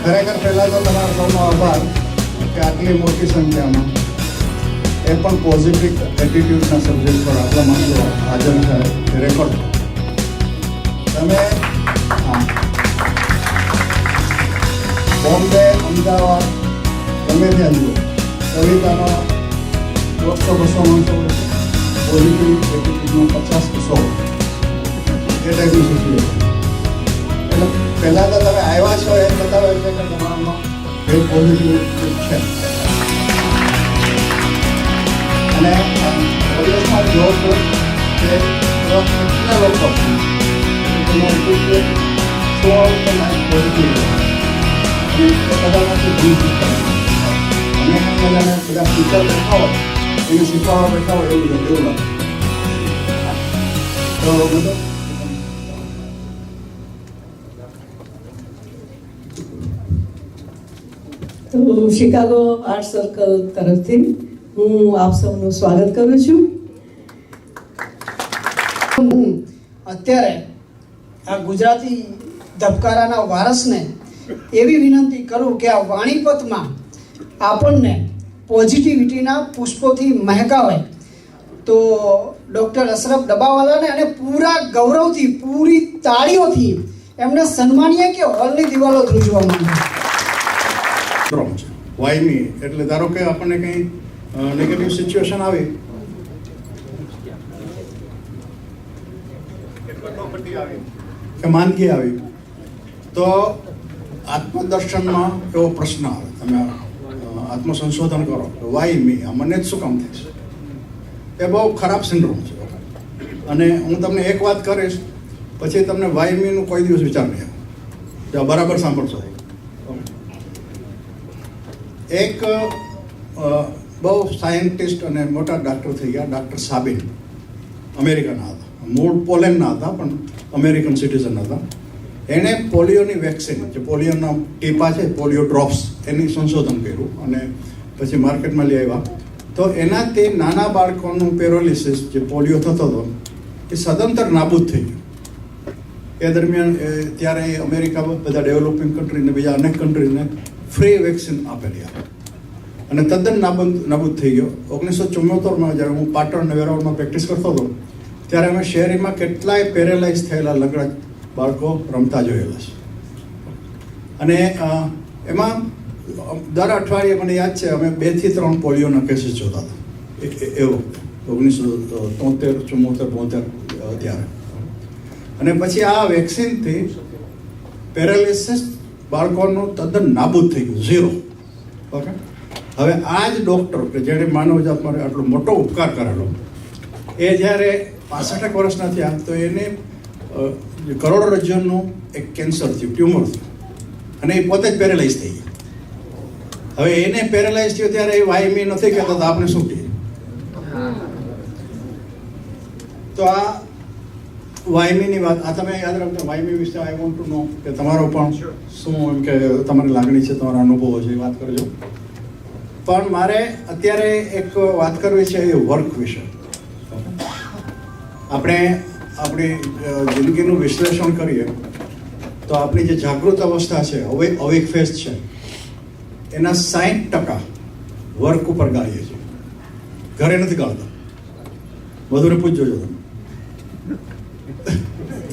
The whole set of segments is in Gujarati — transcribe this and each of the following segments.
ખરેખર પહેલાં તો તમારા સૌનો આભાર કે આટલી મોટી સંખ્યામાં એ પણ પોઝિટિવ એટીટ્યૂડના સબ્જેક્ટ પર આપણા માણસો હાજર થાય રેકોર્ડ તમે બોમ્બે અમદાવાદ ગમે ત્યાં જુઓ કવિતાનો 100-200 માણસો પોઝિટિવ એટીટ્યૂડનો 50-100 એ ટાઈપની સિચ્યુએશન. એટલે પહેલાં તો તમે આવ્યા છો એ બતાવે છે કે તમારામાં એ પોઝિટિવ છે. અને ઓડિયન્સમાં જો છો કે કેટલા લોકો પોઝિટિવ બધામાંથી ભૂલ શીખતા અને બધા ટીચર બેઠા હોય એને શીખવા બેઠા હોય એવું લાગે. તો બધું તો શિકાગો આર્ટ સર્કલ તરફથી હું આપ સૌનું સ્વાગત કરું છું. હું અત્યારે આ ગુજરાતી ધબકારાના વારસને એવી વિનંતી કરું કે આ વાણીપતમાં આપણને પોઝિટિવિટીના પુષ્પોથી મહેકાવે તો ડૉક્ટર અશરફ ડબ્બાવાલાને અને પૂરા ગૌરવથી પૂરી તાળીઓથી એમને સન્માનીય કે હોલની દિવાલો ધ્રુજવા માંગે. વાય મી એટલે ધારો કે આપણને કંઈ નેગેટિવ સિચ્યુએશન આવી કે માંદગી આવી તો આત્મદર્શનમાં એવો પ્રશ્ન આવે, તમે આત્મસંશોધન કરો વાય મી, આ મને જ શું કામ થાય છે. એ બહુ ખરાબ સિન્ડ્રોમ છે. અને હું તમને એક વાત કરીશ પછી તમને વાય મીનું કોઈ દિવસ વિચાર નહીં આવે. બરાબર સાંભળશો. એક બહુ સાયન્ટિસ્ટ અને મોટા ડૉક્ટર થઈ ગયા, ડૉક્ટર સાબિન, અમેરિકાના હતા, મૂળ પોલેન્ડના હતા પણ અમેરિકન સિટીઝન હતા. એણે પોલિયોની વેક્સિન, જે પોલિયોના ટીપા છે, પોલિયો ડ્રોપ્સ, એની સંશોધન કર્યું અને પછી માર્કેટમાં લઈ આવ્યા. તો એનાથી નાના બાળકોનું પેરોલિસિસ, જે પોલિયો થતો હતો, એ સદંતર નાબૂદ થઈ ગયું. એ દરમિયાન ત્યારે અમેરિકા બધા ડેવલપિંગ કન્ટ્રીને બીજા અનેક કન્ટ્રીને ફ્રી વેક્સિન આપેલી અને તદ્દન નાબૂદ થઈ ગયો. 1974માં જ્યારે હું પાટણ અને વેરાવળમાં પ્રેક્ટિસ કરતો હતો ત્યારે અમે શહેરીમાં કેટલાય પેરેલાઇઝ થયેલા લંગડા બાળકો રમતા જોયેલા છે. અને એમાં દર અઠવાડિયે મને યાદ છે અમે 2 થી 3 પોલિયોના કેસીસ જોતા હતા. એ વખતે 1973, 74, 72 ત્યારે. અને પછી આ વેક્સિનથી પેરાલિસિસ બાળકોનું તદ્દન નાબૂદ થઈ ગયું, ઝીરો. ઓકે, હવે આ જ ડૉક્ટર કે જેણે માનવજાત માટે આટલો મોટો ઉપકાર કરેલો, એ જ્યારે 65 વર્ષના થયા તો એને કરોડરજ્જુનું એક કેન્સર થયું, ટ્યુમર થયું, અને એ પોતે જ પેરેલાઇઝ થઈ ગયા. હવે એને પેરેલાઇઝ થયો ત્યારે એ વાયમી નથી કહેતા તો આપણે શું કહીએ? તો આ વાયમીની વાત, આ તમે યાદ રાખજો. વાયમી વિશે આઈ વોન્ટ ટુ નો કે તમારો પણ શું એમ કે તમારી લાગણી છે, તમારા અનુભવો છે, એ વાત કરજો. પણ મારે અત્યારે એક વાત કરવી છે એ વર્ક વિશે. આપણે આપણી જિંદગીનું વિશ્લેષણ કરીએ તો આપણી જે જાગૃત અવસ્થા છે, અવેક ફેઝ છે, એના 60% વર્ક ઉપર ગાળીએ છીએ, ઘરે નથી ગાળતા. વધુને પૂછજો જો તમે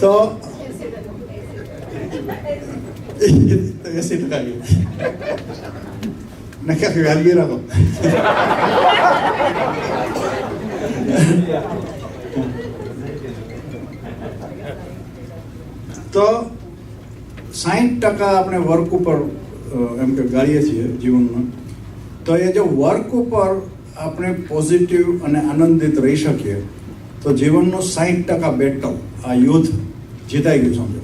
તો 80% નક્કી વ્યાજબી રાખો. તો 60% આપણે વર્ક ઉપર એમ કે ગાળીએ છીએ જીવનમાં. તો એ જો વર્ક ઉપર આપણે પોઝિટિવ અને આનંદિત રહી શકીએ તો જીવનનું 60% બેટલ, આ યુદ્ધ જીતાઈ ગયું સમજો.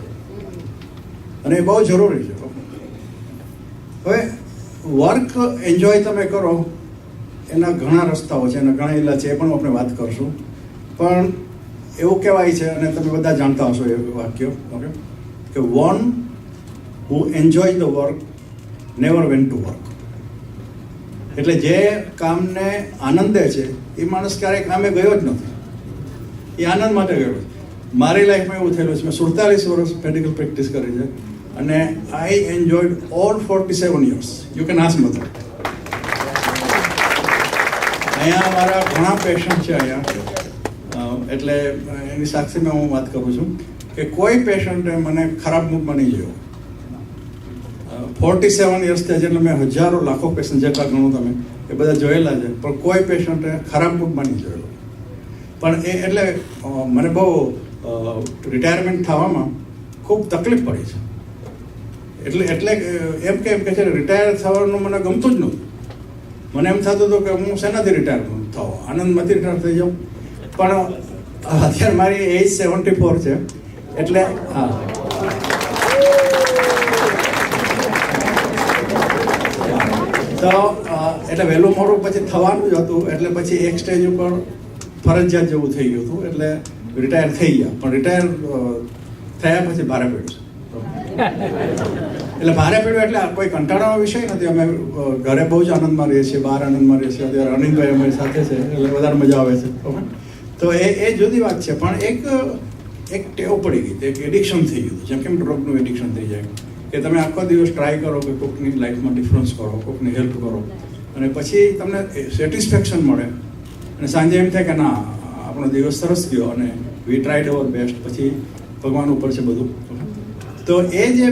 અને એ બહુ જરૂરી છે. હવે વર્ક એન્જોય તમે કરો એના ઘણા રસ્તાઓ છે, એના ઘણા ઇલાજ છે, એ પણ આપણે વાત કરશું. પણ એવું કહેવાય છે, અને તમે બધા જાણતા હશો એ વાક્ય, ઓકે, કે one who enjoy the work never went to work. એટલે જે કામને આનંદે છે એ માણસ ક્યારેય કામે ગયો જ નથી, એ આનંદ માટે ગયો છે. મારી લાઈફમાં એવું થયેલું છે. મેં 47 વર્ષ મેડિકલ પ્રેક્ટિસ કરી છે અને આઈ enjoyed all 47 years. You can ask mother. અહીંયા મારા ઘણા પેશન્ટ છે અહીંયા, એટલે એની સાક્ષીમાં હું વાત કરું છું કે કોઈ પેશન્ટે મને ખરાબ મૂડમાં નહીં જોયો. 47 years થયા છે, એટલે મેં હજારો લાખો પેશન્ટ જેટલા ગણું તમે એ બધા જોયેલા છે, પણ કોઈ પેશન્ટે ખરાબ મૂડમાં નહીં જોયેલો. પણ એ એટલે મને બહુ રિટાયરમેન્ટ થવામાં ખૂબ તકલીફ પડી છે. એટલે એમ કે છે રિટાયર થવાનું મને ગમતું જ નહોતું. મને એમ થતું હતું કે હું શેનાથી રિટાયર થાવ, આનંદમાંથી રિટાયર થઈ જાઉં. પણ અત્યારે મારી એજ 74 છે, એટલે હા, તો એટલે વહેલું મોડું પછી થવાનું જ હતું. એટલે પછી એક સ્ટેજ ઉપર ફરજિયાત જેવું થઈ ગયું હતું, એટલે રિટાયર થઈ ગયા. પણ રિટાયર થયા પછી ભારે પડ્યું. એટલે ભારે પડ્યું એટલે કોઈ કંટાળાનો વિષય નથી. અમે ઘરે બહુ જ આનંદમાં રહીએ છીએ, બહાર આનંદમાં રહીએ છીએ. અત્યારે અનિલભાઈ અમારી સાથે છે, એટલે વધારે મજા આવે છે. તો એ જુદી વાત છે. પણ એક ટેવ પડી ગઈ, એક એડિક્શન થઈ ગયું. જેમ કેમ ડ્રગનું એડિક્શન થઈ જાય કે તમે આખો દિવસ ટ્રાય કરો કે કોઈકની લાઈફમાં ડિફરન્સ કરો, કોઈકની હેલ્પ કરો, અને પછી તમને સેટિસ્ફેક્શન મળે, અને સાંજે એમ થાય કે ના, આપણો દિવસ સરસ ગયો અને વી ટ્રાઈડ અવર બેસ્ટ. પછી ભગવાન ઉપર છે બધું. તો એ જે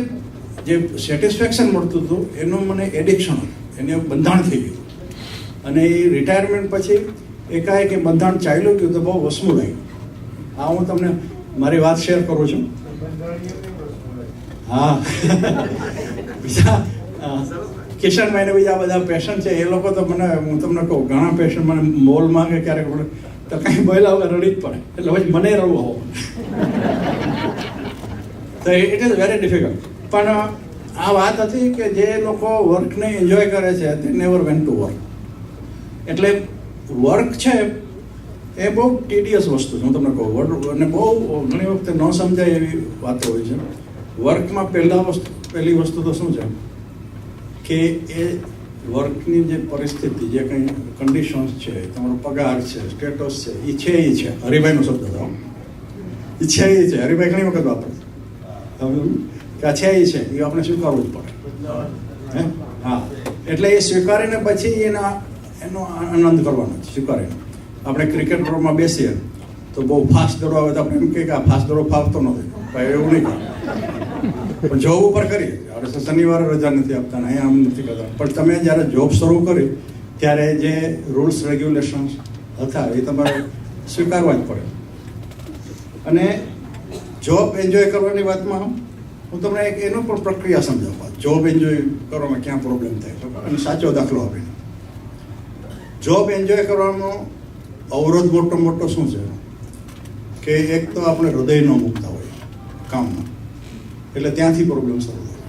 સેટિસ્ફેક્શન મળતું હતું એનું મને એડિક્શન હતું, એને બંધાણ થઈ ગયું. અને એ રિટાયરમેન્ટ પછી એકાએક એ બંધાણ ચાલ્યું ગયું તો બહુ વસમું લાગ્યું. આ હું તમને મારી વાત શેર કરું છું. હા, બીજા કિશનભાઈ ને બીજા બધા પેશન્ટ છે, એ લોકો તો મને, હું તમને કહું, ઘણા પેશન્ટ મને મોલમાં કે ક્યારેક તો કંઈ બોલ્યા વગર રડી જ પડે. એટલે પછી મને રડવું હોવું. તો ઇટ ઇઝ વેરી ડિફિકલ્ટ. પણ આ વાત હતી કે જે લોકો વર્કને એન્જોય કરે છે તે નેવર વેન્ટ ટુ વર્ક. એટલે વર્ક છે એ બહુ ટીડિયસ વસ્તુ છે, હું તમને કહું. અને બહુ ઘણી વખતે ન સમજાય એવી વાતો હોય છે. વર્કમાં પહેલી વસ્તુ તો શું છે કે એ વર્કની જે પરિસ્થિતિ, જે કંઈ કન્ડિશન્સ છે, તમારો પગાર છે, સ્ટેટસ છે, એ છે. હરિભાઈનો શબ્દ હતો, એ છે. હરિભાઈ ઘણી વખત વાપરે કે આ છે એ આપણે સ્વીકારવું જ પડે. હા, એટલે એ સ્વીકારીને પછી એનો આનંદ કરવાનો છે. સ્વીકારીને આપણે ક્રિકેટ ગ્રાઉન્ડમાં બેસીએ તો બહુ ફાસ્ટ દડો આવે તો આપણે એમ કહીએ કે આ ફાસ્ટ દડો ફાવતો નથી, ભાઈ એવું નહીં કરે. પણ જોબ ઉપર કરીએ, હવે શનિવારે રજા નથી આપતા, અહીંયા આમ નથી કરતા. પણ તમે જ્યારે જોબ શરૂ કરી ત્યારે જે રૂલ્સ રેગ્યુલેશન્સ હતા એ તમારે સ્વીકારવા જ પડે. અને જોબ એન્જોય કરવાની વાતમાં હું તમને એક એનું પણ પ્રક્રિયા સમજાવવા. જોબ એન્જોય કરવામાં ક્યાં પ્રોબ્લેમ થાય અને સાચો દાખલો આપીને. જોબ એન્જોય કરવાનો અવરોધ મોટો શું છે કે એક તો આપણે હૃદય ન મૂકતા હોય કામમાં, એટલે ત્યાંથી પ્રોબ્લેમ શરૂ થાય.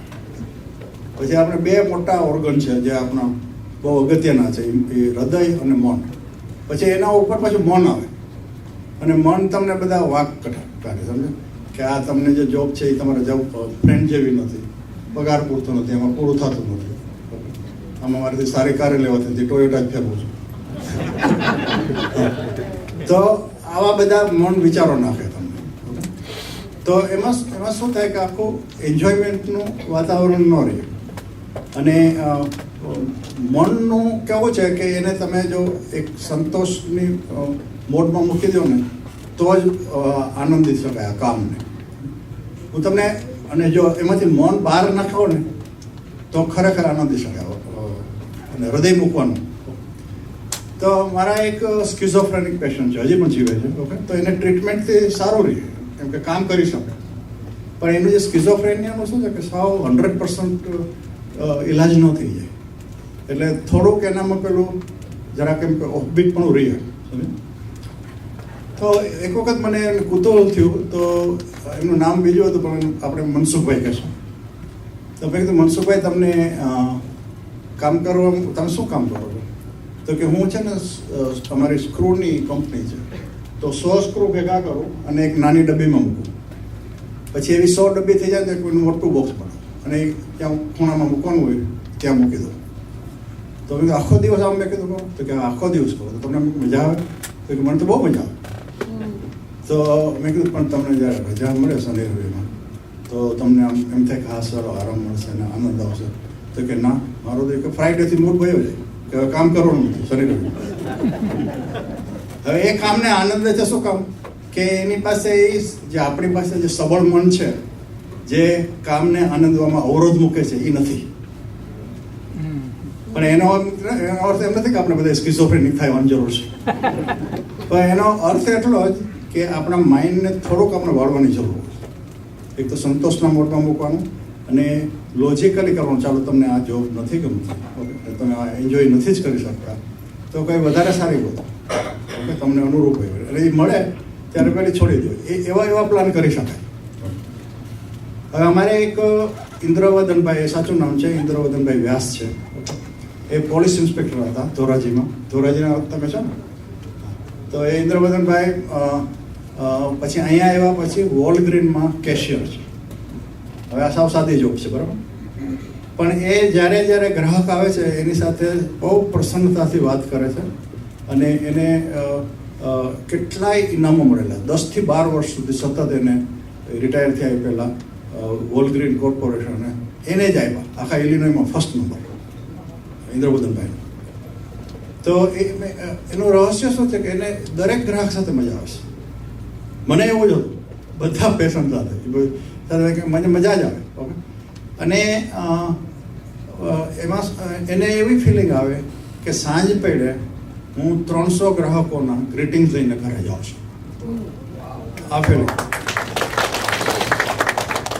પછી આપણે બે મોટા ઓર્ગન છે જે આપણા બહુ અગત્યના છે, એ હૃદય અને મન. પછી એના ઉપર પાછું મન આવે અને મન તમને બધા વાક કાઢે, સમજે કે આ તમને જે જોબ છે એ તમારા જોબ ફ્રેન્ડ જેવી નથી, પગાર પૂરતો નથી, એમાં પૂરું થતું નથી, આમાં મારાથી સારી કારે લેવાતી હતી, ટોયોટા જ ફેરવું છું. તો આવા બધા મન વિચારો નાખે તમને. તો એમાં શું થાય કે આખું એન્જોયમેન્ટનું વાતાવરણ ન રહે. અને મનનું કેવું છે કે એને તમે જો એક સંતોષની મોડમાં મૂકી દો ને તો જ આનંદી શકાય આ કામને. હું તમને અને જો એમાંથી મન બહાર નાખો ને તો ખરેખર આનંદી શકાય. અને હૃદય મૂકવાનું. તો મારા એક સ્કિઝોફ્રેનિક પેશન્ટ છે, હજી પણ જીવે છે, ઓકે. તો એને ટ્રીટમેન્ટથી સારું રહે, કેમ કે કામ કરી શકે. પણ એનું જે સ્કિઝોફ્રેનિયાનું શું છે કે સાવ 100% ઇલાજ ન થઈ જાય. એટલે થોડુંક એનામાં પેલું જરા કેમ કે ઓફબીટ પણ રહે. તો એક વખત મને કુતૂહલ થયું, તો એમનું નામ બીજું હતું પણ આપણે મનસુખભાઈ કહેશું. તો મેં કીધું મનસુખભાઈ તમને કામ કરવા તમે શું કામ કરો છો? તો કે હું છે ને અમારી સ્ક્રૂની કંપની છે, તો 100 સ્ક્રૂ ભેગા કરું અને એક નાની ડબ્બીમાં મૂકું. પછી એવી 100 ડબ્બી થઈ જાય તો કોઈનું મોટું બોક્સ બનાવું અને ત્યાં ખૂણામાં મૂકવાનું હોય ત્યાં મૂકી દઉં. તો મેં આખો દિવસ આમ મેં કીધું કહો, તો કે આખો દિવસ કરો તો તમને મજા આવે? તો કે મને તો બહુ મજા આવે. તો મેં કીધું પણ તમને જ્યારે રજા મળે શનિ રવિમાં તો તમને આમ એમ થાય કે હા સારો આરામ મળશે અને આનંદ આવશે. તો કે ના, મારો તો એક ફ્રાઈડેથી મૂડ ભયો જાય કે હવે કામ કરવાનું નથી શનિ રવિ. હવે એ કામને આનંદ છે શું કામ કે એની પાસે એ જે આપણી પાસે જે સબળ મન છે જે કામને આનંદવામાં અવરોધ મૂકે છે એ નથી. પણ એનો અર્થ એમ નથી કે આપણે બધા સ્કિઝોફ્રેનિક થવાની જરૂર છે. પણ એનો અર્થ એટલો જ કે આપણા માઇન્ડને થોડુંક આપણે વાળવાની જરૂર હોય. એક તો સંતોષના મોડમાં મૂકવાનું અને લોજિકલી કરવાનું. ચાલો તમને આ જોબ નથી ગમતી, ઓકે, તમે આ એન્જોય નથી જ કરી શકતા, તો કંઈ વધારે સારી ગોતો, ઓકે, તમને અનુરૂપ હોય એટલે એ મળે ત્યારે પહેલી છોડી દો. એવા પ્લાન કરી શકાય. હવે અમારે એક ઇન્દ્રવદનભાઈ, સાચું નામ છે ઇન્દ્રવદનભાઈ વ્યાસ છે, એ પોલીસ ઇન્સ્પેક્ટર હતા ધોરાજીના તમે છો ને? તો એ ઇન્દ્રવદનભાઈ પછી અહીંયા આવ્યા પછી વોલગ્રીનમાં કેશિયર છે. હવે આ સાવ સાદી જોબ છે, બરાબર. પણ એ જ્યારે ગ્રાહક આવે છે એની સાથે બહુ પ્રસન્નતાથી વાત કરે છે અને એને કેટલાય ઇનામો મળેલા. 10 થી 12 વર્ષ સુધી સતત એને રિટાયર થયા પહેલાં વોલગ્રીન કોર્પોરેશને એને જ આવ્યા આખા ઇલિનોયમાં ફર્સ્ટ નંબર ઇન્દ્રવદનભાઈ. તો એનું રહસ્ય શું છે કે એને દરેક ગ્રાહક સાથે મજા આવે છે. મને એવું જ હતું બધા પેશન્ટ સાથે મને મજા જ આવે, ઓકે. અને એમાં એને એવી ફિલિંગ આવે કે સાંજ પડે હું 300 ગ્રાહકોના ગ્રીટિંગ્સ લઈને ઘરે જાઉં છું. આ ફિલિંગ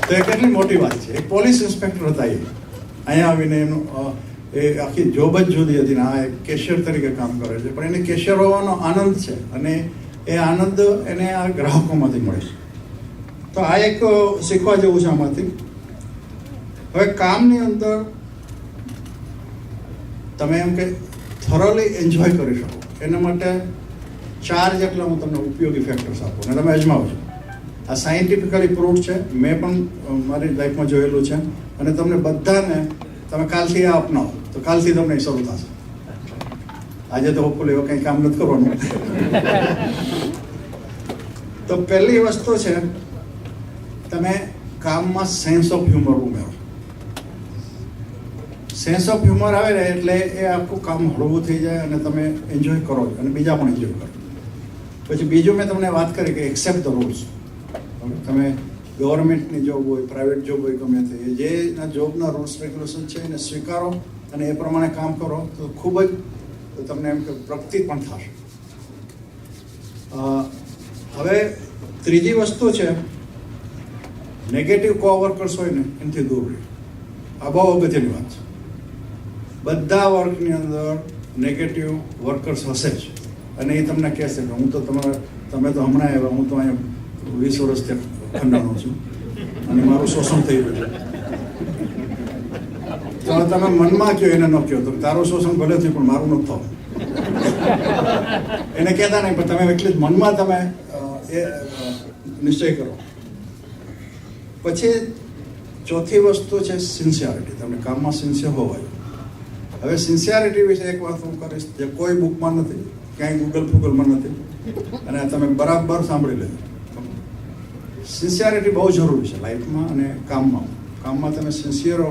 તો એ કેટલી મોટી વાત છે. એક પોલીસ ઇન્સ્પેક્ટર હતા, એ અહીંયા આવીને એનું એ આખી જોબ જ જુદી હતી ને આ એક કેશિયર તરીકે કામ કરે છે. પણ એને કેશિયર હોવાનો આનંદ છે અને એ આનંદ એને આ ગ્રાહકોમાંથી મળે છે. તો આ એક શીખવા જેવું છે આમાંથી. હવે કામની અંદર તમે એમ કે થોરોલી એન્જોય કરી શકો એના માટે 4 જેટલા હું તમને ઉપયોગી ફેક્ટર્સ આપું અને તમે અજમાવજો. આ સાયન્ટિફિકલી પ્રૂવ છે, મેં પણ મારી લાઈફમાં જોયેલું છે અને તમને બધાને તમે કાલથી આ અપનાવો તો કાલથી તમને શરૂ થશે. આજે તો હોપફુલી એવું કંઈ કામ નથી કરવાનું. તો પહેલી વસ્તુ છે તમે કામમાં સેન્સ ઓફ હ્યુમર ઉમેરો. સેન્સ ઓફ હ્યુમર આવે ને એટલે એ આખું કામ હળવું થઈ જાય અને તમે એન્જોય કરો અને બીજા પણ એન્જોય કરો. પછી બીજું મેં તમને વાત કરી કે એક્સેપ્ટ ધ રૂલ્સ. તમે ગવર્મેન્ટની જોબ હોય, પ્રાઇવેટ જોબ હોય, ગમે તે જેના જોબના રૂલ્સ રેગ્યુલેશન છે એને સ્વીકારો અને એ પ્રમાણે કામ કરો તો ખૂબ જ તમને એમ કે પ્રગતિ પણ થશે. હવે ત્રીજી વસ્તુ છે, નેગેટિવ કોવર્કર્સ હોય ને એનાથી દૂર રહે. આ બહુ અગત્યની વાત છે. બધા વર્કની અંદર નેગેટિવ વર્કર્સ હશે જ, અને એ તમને કહેશે કે તમે તો હમણાં આવ્યા, હું તો અહીંયા 20 વર્ષથી ખંડાણો છું અને મારું શોષણ થઈ ગયું. તો તમે મનમાં કહો, એને ન કહો, તો તારું શોષણ ભલે થયું પણ મારું નથી થયું. એને કહેતા નહીં, પણ તમે એટલી જ મનમાં તમે એ નિશ્ચય કરો. પછી ચોથી વસ્તુ છે સિન્સિયરિટી. તમને કામમાં સિન્સિયર હોવા જોઈએ. હવે સિન્સિયરિટી વિશે એક વાત હું કરીશ જે કોઈ બુકમાં નથી, ક્યાંય ગૂગલમાં નથી, અને તમે બરાબર સાંભળી લેજો. સિન્સિયરિટી બહુ જરૂરી છે લાઈફમાં અને કામમાં. કામમાં તમે સિન્સિયર હો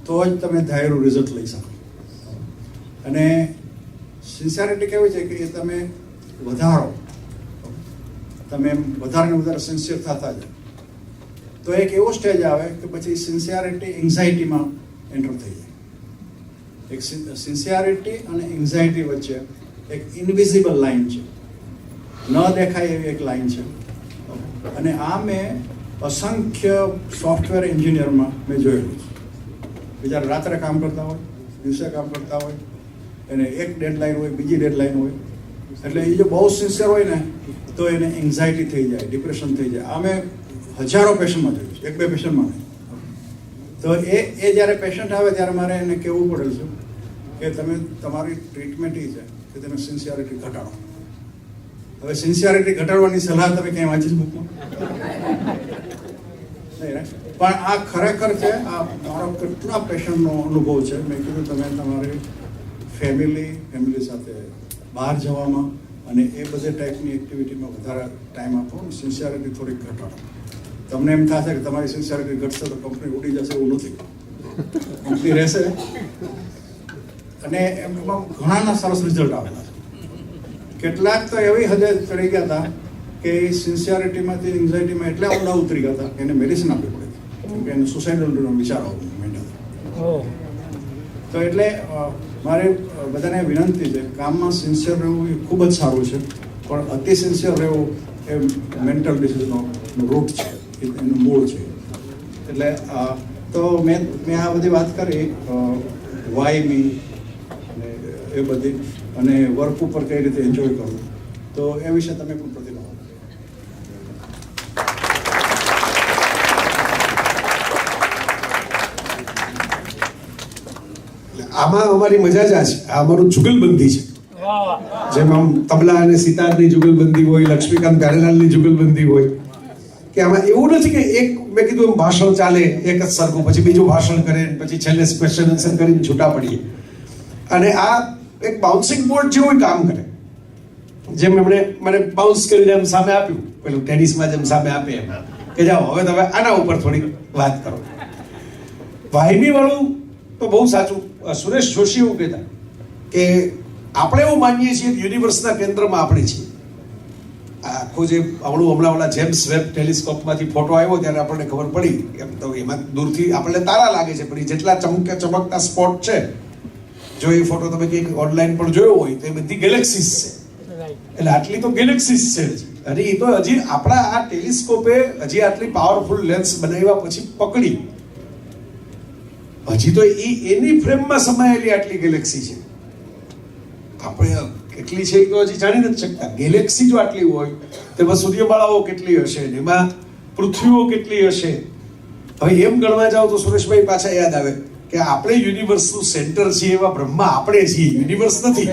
તો જ તમે ધાર્યું રિઝલ્ટ લઈ શકો. અને સિન્સિયરિટી કેવી છે કે એ તમે વધારો, તમે વધારે ને વધારે સિન્સિયર થતા જાય તો એક એવો સ્ટેજ આવે કે પછી સિન્સિયરિટી એન્ઝાયટીમાં એન્ટર થઈ જાય. એક સિન્સિયરિટી અને એન્ઝાયટી વચ્ચે એક ઇનવિઝિબલ લાઈન છે, ન દેખાય એવી એક લાઈન છે. અને આ મેં અસંખ્ય સોફ્ટવેર એન્જિનિયરમાં મેં જોયેલું છે. બિચારા રાત્રે કામ કરતા હોય, દિવસે કામ કરતા હોય, એને એક ડેડલાઇન હોય, બીજી ડેડલાઇન હોય, એટલે એ જો બહુ સિન્સિયર હોય ને તો એને એન્ઝાયટી થઈ જાય, ડિપ્રેશન થઈ જાય. આ મેં હજારો પેશન્ટમાં જોયું છે, 1-2 પેશન્ટમાં નહીં. તો એ જ્યારે પેશન્ટ આવે ત્યારે મારે એને કહેવું પડે છે કે તમે તમારી ટ્રીટમેન્ટ એ છે કે તમે સિન્સિયરિટી ઘટાડો. હવે સિન્સિયરિટી ઘટાડવાની સલાહ તમે ક્યાંય વાંચી જ બુકમાં નહીં, પણ આ ખરેખર છે. આ મારો કેટલા પેશન્ટનો અનુભવ છે. મેં કીધું તમે તમારી ફેમિલી સાથે બહાર જવામાં અને એ બધી ટાઈપની એક્ટિવિટીમાં વધારે ટાઈમ આપો, સિન્સિયરિટી થોડીક ઘટાડો. તમને એમ થશે કે તમારી સિન્સિયરિટી ઘટશે તો કંપની ઉડી જશે, એવું નથી. કંપની રહેશે અને એમાં ઘણાના સરસ રિઝલ્ટ આવેલા છે. કેટલાક તો એવી હદે ચડી ગયા હતા કે એ સિન્સિયરિટીમાંથી એન્ઝાયટીમાં એટલે ઊંડા ઉતરી ગયા હતા કે એને મેડિસિન આપવી પડે કેમ કે એને સુસાઇડલ વિચારો માંડ્યા. તો એટલે મારે બધાને વિનંતી છે, કામમાં સિન્સિયર રહેવું એ ખૂબ જ સારું છે, પણ અતિ સિન્સિયર રહેવું એ મેન્ટલ ડિસીઝનો રૂટ છે, એનું મૂળ છે. એટલે તો મેં આ બધી વાત કરી વાય મી અને એ બધી, અને વર્ક ઉપર કઈ રીતે એન્જોય કરવું, તો એ વિશે તમે પણ પ્રતિભાવ. આમાં અમારી મજા જ આ છે. આ અમારું જુગલબંધી છે. જેમ આમ તબલા અને સિતારની જુગલબંધી હોય, લક્ષ્મીકાંત પ્યારેલાલની જુગલબંધી હોય, કે આમાં એવું નથી કે એક મેં કીધું એમ ભાષણ ચાલે એક જ સરખું, પછી બીજું ભાષણ કરે, પછી છેલ્લે ક્વેશ્ચન આન્સર કરીને છૂટા પડીએ. અને આ એક બાઉન્સિંગ બોર્ડ જેવું કામ કરે. જેમ એમણે મને બાઉન્સ કરીને એમ સામે આપ્યું, પેલું ટેનિસમાં જેમ સામે આપે એમ કે જાઓ હવે તમે આના ઉપર થોડીક વાત કરો. વાહિની વાળું તો બહુ સાચું. સુરેશ જોશી એવું કહેતા કે આપણે એવું માનીએ છીએ કે યુનિવર્સના કેન્દ્રમાં આપણે છીએ. આખું જે હમણાં ઓલા જેમ્સ વેબ ટેલિસ્કોપમાંથી ફોટો આવ્યો ત્યારે આપણને ખબર પડી એમ તો એમાં દૂરથી આપણને તારા લાગે છે, પણ જેટલા ચમકતા સ્પોટ છે, જો એ ફોટો તમે કંઈક ઓનલાઈન પણ જોયો હોય તો એ બધી ગેલેક્સીસ છે. એટલે આટલી તો ગેલેક્સીસ છે અને એ તો હજી આપણા આ ટેલિસ્કોપે હજી આટલી પાવરફુલ લેન્સ બનાવ્યા પછી પકડી. હજી તો એની ફ્રેમમાં સમાયેલી આટલી ગેલેક્સી છે. આપણે કેટલી છે તો હજી જાણી નથી શકતા. ગેલેક્સી જો આટલી હોય તો એમાં સૂર્યમાળાઓ કેટલી હશે, એમાં પૃથ્વીઓ કેટલી હશે. હવે એમ ગણવા જાઓ તો સુરેશભાઈ પાછા યાદ આવે કે આપણે યુનિવર્સનું સેન્ટર છીએ, એવા બ્રહ્મા આપણે છીએ, યુનિવર્સ નથી.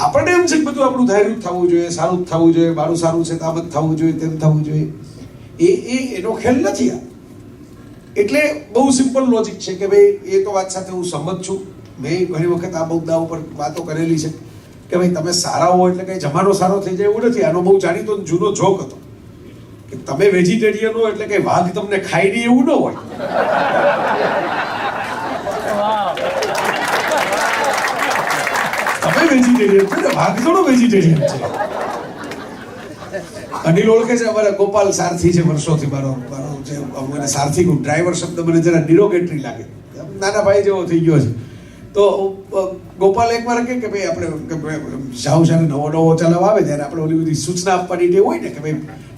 આપણને એમ છે કે બધું આપણું ધાર્યું જ થવું જોઈએ, સારું જ થવું જોઈએ, મારું સારું છે તો આમ જ થવું જોઈએ, તેમ થવું જોઈએ. એનો ખ્યાલ નથી આ. એટલે બહુ સિમ્પલ લોજિક છે કે ભાઈ એ તો વાત સાથે હું સંમત છું. મેં ઘણી વખત આ મુદ્દા ઉપર વાતો કરેલી છે કે ભાઈ તમે સારા હો એટલે કઈ જમાનો સારો થઈ જાય એવું નથી. આનો બહુ જાણીતો જૂનો જોક હતો કે તમે વેજીટેરિયન હો એટલે કઈ વાઘ તમને ખાઈ નહીં એવું ન હોય. તમે વેજીટેરિયન છો ને વાઘ થોડો વેજીટેરિયન છે. અનિલ ઓળખે છે, અમારા ગોપાલ સારથી છે વર્ષોથી, મારો જે સારથી ડ્રાઈવર શબ્દ મને જરા ડિરોગેટરી લાગે, નાના ભાઈ જેવો થઈ ગયો છે. તો ગોપાલ એકવાર કહે કે ભાઈ આપણે જાઉં છે નવો નવો ચલાવ આવે ત્યારે આપણે ઓલી બધી સૂચના આપવાની ટેવ હોય ને કે ભાઈ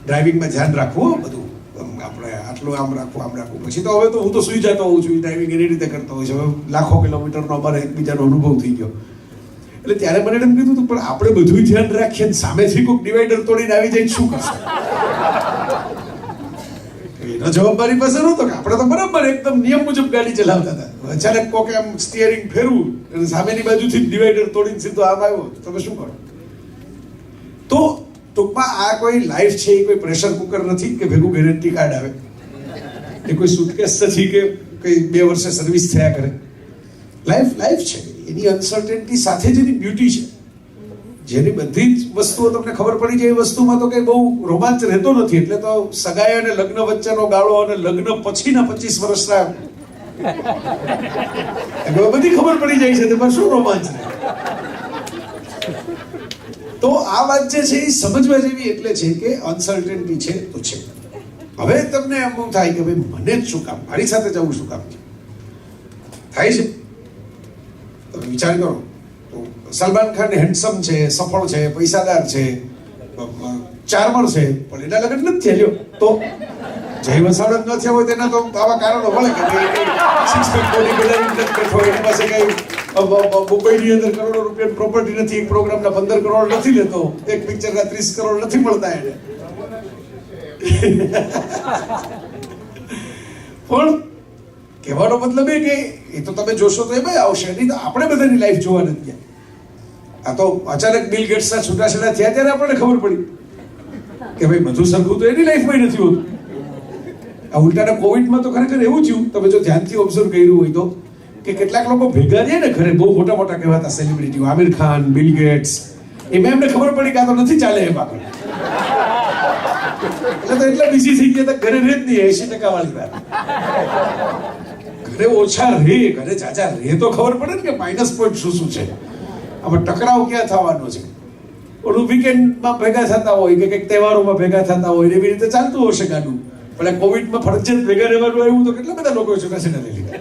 ડ્રાઇવિંગમાં ધ્યાન રાખવું હો બધું આપણે આટલું આમ રાખવું પછી તો હવે તો હું તો સુઈ જતો હોઉં છું ડ્રાઇવિંગ એની રીતે કરતો હોય છે હવે લાખો કિલોમીટરનો અમારે એકબીજાનો અનુભવ થઈ ગયો એટલે ત્યારે મને એમ કીધું હતું પણ આપણે બધું ધ્યાન રાખીએ ને સામેથી કોઈક ડિવાઈડર તોડીને આવી જાય શું કરશે એનો જવાબ મારી પાસે નહોતો કે આપણે તો બરાબર એકદમ નિયમ મુજબ ગાડી ચલાવતા હતા અચાનક કોકે આમ સ્ટીયરિંગ ફેરવું અને સામેની બાજુથી ડિવાઈડર તોડીને સીધો આમ આવ્યો તમે શું કરો તો ટૂંકમાં આ કોઈ લાઈફ છે એ કોઈ પ્રેશર કુકર નથી કે ભેગું ગેરંટી કાર્ડ આવે એ કોઈ સુટકેસ નથી કે કઈ 2 વર્ષે સર્વિસ થયા કરે લાઈફ છે એની અનસર્ટેનિટી સાથે જ એની બ્યુટી છે જેની બધી જ વસ્તુઓ તમને ખબર પડી જાય એ વસ્તુમાં તો કઈ બહુ રોમાંચ રહેતો નથી એટલે તો સગાઈ અને લગ્ન વચ્ચેનો ગાળો અને લગ્ન પછીના 25 વર્ષના બધી ખબર પડી જાય છે તેમાં શું રોમાંચ રહે તો આ વાત જે છે એ સમજવા જેવી એટલે છે કે અનસર્ટેનિટી છે તો છે હવે તમને એમ થાય કે ભાઈ મને જ શું કામ મારી સાથે જવું શું કામ છે થાય છે તમે વિચાર કરો તો સલમાન ખાન હેન્ડસમ છે સફળ છે પૈસાદાર છે ચાર્મર છે પણ એના લગ્ન નથી થયા તો જય વસાવડા ન થયા હોય તેના તો આવા કારણો મળે કે સિક્સ પેક બોડી બિલ્ડર હોય એની પાસે કઈ મુંબઈની અંદર કરોડો રૂપિયાની પ્રોપર્ટી નથી એક પ્રોગ્રામના 15 કરોડ નથી લેતો એક પિક્ચરના 30 કરોડ નથી મળતા એને પણ કહેવાનો મતલબ એ કે એ તો તમે જોશો તો એમાં આવશે નહીં તો આપણે બધાની લાઈફ જોવા નથી ગયા આ તો અચાનક બિલ ગેટ્સના છૂટાછેડા થયા ત્યારે આપણને ખબર પડી કે ભાઈ બધું સરખું તો એની લાઈફમાં નથી હોતું આ ઉલટાના કોવિડમાં તો ખરેખર એવું થયું તમે જો ધ્યાનથી ઓબ્ઝર્વ કર્યું હોય તો કે કેટલાક લોકો ભેગા થયા ને ઘરે બહુ મોટા મોટા કહેવાતા સેલિબ્રિટીઓ આમિર ખાન બિલ ગેટ્સ એમાં એમને ખબર પડી કે આ તો નથી ચાલે એમ આગળ એટલે તો એટલા બિઝી થઈ ગયા ઘરે રહે જ નહીં 80% વાળી વાત ઘરે ઓછા રહે ઘરે ચાચા રહે તો ખબર પડે ને કે માઇનસ પોઈન્ટ શું છે આમાં ટકરાવ ક્યાં થવાનો છે ઓલું વીકેન્ડમાં ભેગા થતા હોય કે કંઈક તહેવારોમાં ભેગા થતા હોય એવી રીતે ચાલતું હશે ગાડું પણ આ કોવિડમાં ફરજિયાત ભેગા રહેવાનું આવ્યું તો કેટલા બધા લોકો છૂટાછેડા લઈ લીધા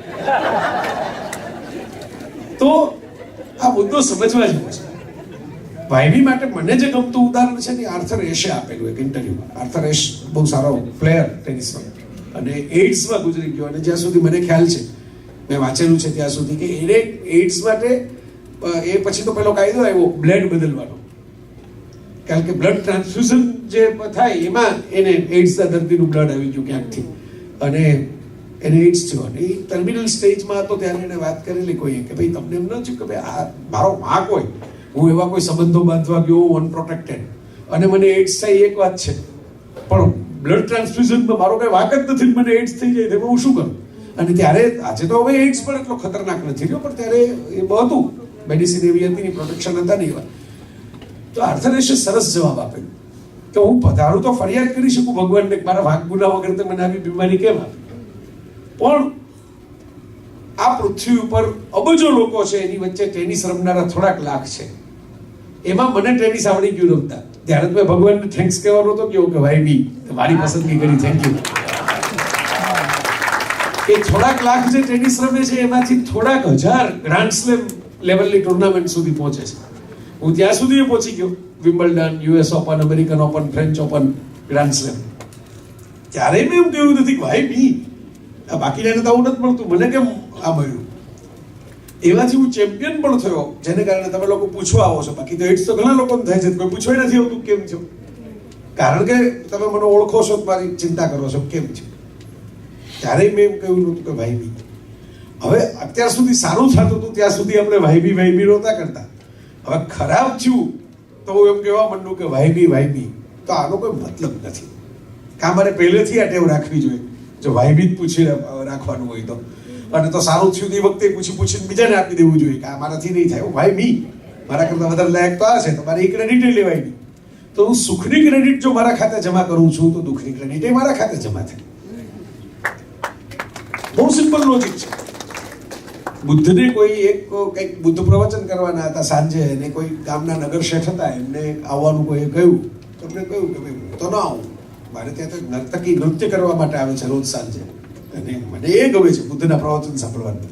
તો આ મુદ્દો સમજવા જેવો છે ભાઈબી માટે મને જે ગમતું ઉદાહરણ છે ને આર્થર એશે આપેલું એક ઇન્ટરવ્યુમાં આર્થર એશ બહુ સારો પ્લેયર ટેનિસમાં અને એઇડ્સમાં ગુજરી ગયો અને જ્યાં સુધી મને ખ્યાલ છે મેં વાંચેલું છે ત્યાં સુધી કે એને એઇડ્સ માટે એ પછી તો પેલો કાયદો આવ્યો બ્લડ બદલવાનો કારણ કે બ્લડ ટ્રાન્સફ્યુઝન જે થાય એમાં એને એઇડ્સના દર્દીનું બ્લડ આવી ગયું ક્યાંકથી અને એને એઇડ્સ થયો અને એ ટર્મિનલ સ્ટેજમાં હતો ત્યારે એને વાત કરેલી કોઈએ કે ભાઈ તમને એમ ન થયું કે ભાઈ આ મારો વાંક હોય હું એવા કોઈ સંબંધો બાંધવા ગયો અનપ્રોટેક્ટેડ અને મને એઇડ્સ થાય એક વાત છે પણ બ્લડ ટ્રાન્સફ્યુઝનમાં મારો કઈ વાંક જ નથી મને એઇડ્સ થઈ જાય તો હું શું કરું અને ત્યારે આજે તો હવે એઇડ્સ પણ એટલો ખતરનાક નથી રહ્યો પણ ત્યારે એ હતું મેડિસિન એવી હતી ની પ્રોટેક્શન હતા નહીં એવા તો આર્થરેશે સરસ જવાબ આપ્યો કે હું પધારું તો ફરિયાદ કરી શકું ભગવાનને મારા વાંક ગુના વગર તો મને આવી બીમારી કેમ આપી પણ આ પૃથ્વી ઉપર અબજો લોકો છે એની વચ્ચે ટેનિસ રમનારા થોડાક લાખ છે એમાં મને ટેનિસ આવડી ગયું રમતા ત્યારે મેં ભગવાનને થેન્ક્સ કહેવાનો હતો કેવું કે ભાઈ બી મારી પસંદગી કરી થેન્ક યુ એ થોડાક લાખ જે ટેનિસ રમે છે એમાંથી થોડાક હજાર ગ્રાન્ડ સ્લેમ લેવલની ટુર્નામેન્ટ સુધી પહોંચે છે હું ત્યાં સુધી પહોંચી ગયો Wimbledon US Open American Open French Open Grand Slam ત્યારે મેં એમ કહ્યું નથી ભાઈ બી આ બાકીના તો આવું નથી મળતું મને કેમ આ મળ્યું એમાંથી હું ચેમ્પિયન પણ થયો જેને કારણે તમે લોકો પૂછવા આવો છો બાકી તો એડ્સ તો ઘણા લોકોને થાય છે કોઈ પૂછવાય નથી આવતું કેમ છો કારણ કે તમે મને ઓળખો છો મારી ચિંતા કરો છો કેમ છે ત્યારે મેં એમ કહ્યું નહોતું કે ભાઈ બી હવે અત્યાર સુધી સારું થતું હતું ત્યાં સુધી આપણે ભાઈ બી નહોતા કરતા હવે ખરાબ થયું તો હું એમ કહેવા માંડું કે ભાઈ બી તો આનો કોઈ મતલબ નથી કાં મારે પહેલેથી આ ટેવ રાખવી જોઈએ જો ભાઈ બી જ પૂછી રાખવાનું હોય તો અને તો સારું થયું એ વખતે પૂછીને બીજાને આપી દેવું જોઈએ કે આ મારાથી નહીં થાય ભાઈ બી મારા કરતા વધારે લાયક તો આ છે તો મારે એ ક્રેડિટ લેવાય નહીં તો હું સુખની ક્રેડિટ જો મારા ખાતે જમા કરું છું તો દુઃખની ક્રેડિટ એ મારા ખાતે જમા થાય બહુ સિમ્પલ લોજિક છે બુદ્ધને કોઈ એક કંઈક બુદ્ધ પ્રવચન કરવાના હતા સાંજે અને કોઈ ગામના નગર શેઠ હતા એમને આવવાનું કોઈ કહ્યું તમને કહ્યું કે ભાઈ હું તો ના આવું મારે ત્યાં તો નર્તકી નૃત્ય કરવા માટે આવે છે રોજ સાંજે અને મને એ ગમે છે બુદ્ધના પ્રવચન સાંભળવાનું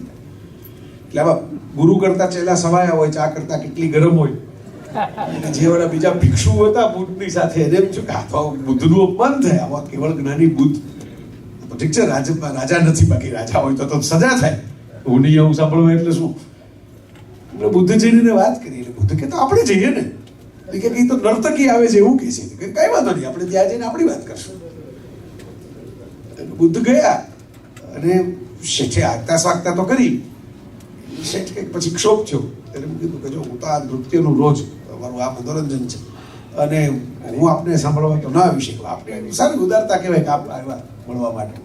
એટલે આવા ગુરુ કરતા ચેલા સવાયા હોય, ચા કરતા કેટલી ગરમ હોય. એટલે જે વાળા બીજા ભિક્ષુ હતા બુદ્ધની સાથે એને એમ થયું કે આ તો બુદ્ધનું અપમાન થાય, આવા કેવળ જ્ઞાની બુદ્ધ. તો ઠીક છે, રાજા નથી, બાકી રાજા હોય તો સજા થાય. હું નહીં આવું સાંભળવા એટલે શું. એટલે બુદ્ધ જઈને વાત કરી, એટલે બુદ્ધ કે તો આપણે જઈએ ને. કે એ તો નર્તકી આવે છે એવું કહે છે કે કઈ વાંધો નહીં, આપણે ત્યાં જઈને આપણી વાત કરશું. બુદ્ધ ગયા અને શેઠે આગતા સ્વાગતા તો કરી. શેઠ કંઈક પછી ક્ષોભ થયો, એટલે એમ કીધું કે જો હું તો આ નૃત્યનું રોજ અમારું આ મનોરંજન છે અને હું આપને સાંભળવા તો ના આવી શકું. આપણે સારી ઉદારતા કહેવાય કે આપ આવ્યા મળવા માટે.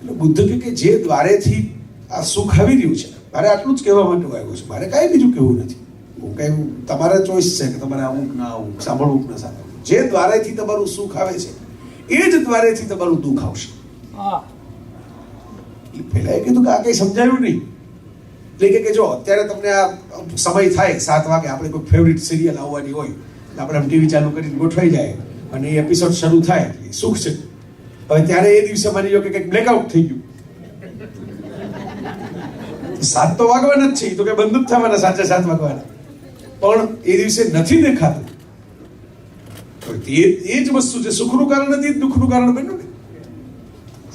એટલે બુદ્ધ કે જે દ્વારેથી આ સુખ આવી રહ્યું છે, મારે આટલું જ કહેવા માટે આવ્યું છે, મારે કાંઈ બીજું કહેવું નથી. હું કઈ તમારા ચોઈસ છે કે તમારે આવું ના આવું, સાંભળવું કે ના સાંભળવું. જે દ્વારેથી તમારું સુખ આવે છે એ જ દ્વારેથી તમારું દુઃખ આવશે. પેલા એ કીધું કે આ કઈ સમજાયું નહીં. એટલે કે જો અત્યારે તમને આ સમય થાય 7 વાગે, આપણે કોઈ ફેવરિટ સિરિયલ આવવાની હોય, આપણે આમ ટીવી ચાલુ કરીને ગોઠવાઈ જાય અને એ એપિસોડ શરૂ થાય, સુખ છે. હવે ત્યારે એ દિવસે માની લો કે કંઈક બ્લેકઆઉટ થઈ ગયું, 7 તો વાગવાના જ છે, તો કે બંધ જ થવાના, સાચે 7 વાગવાના. પણ એ દિવસે નથી દેખાતું. એ જ વસ્તુ છે, સુખનું કારણ નથી, દુઃખનું કારણ બન્યું ને.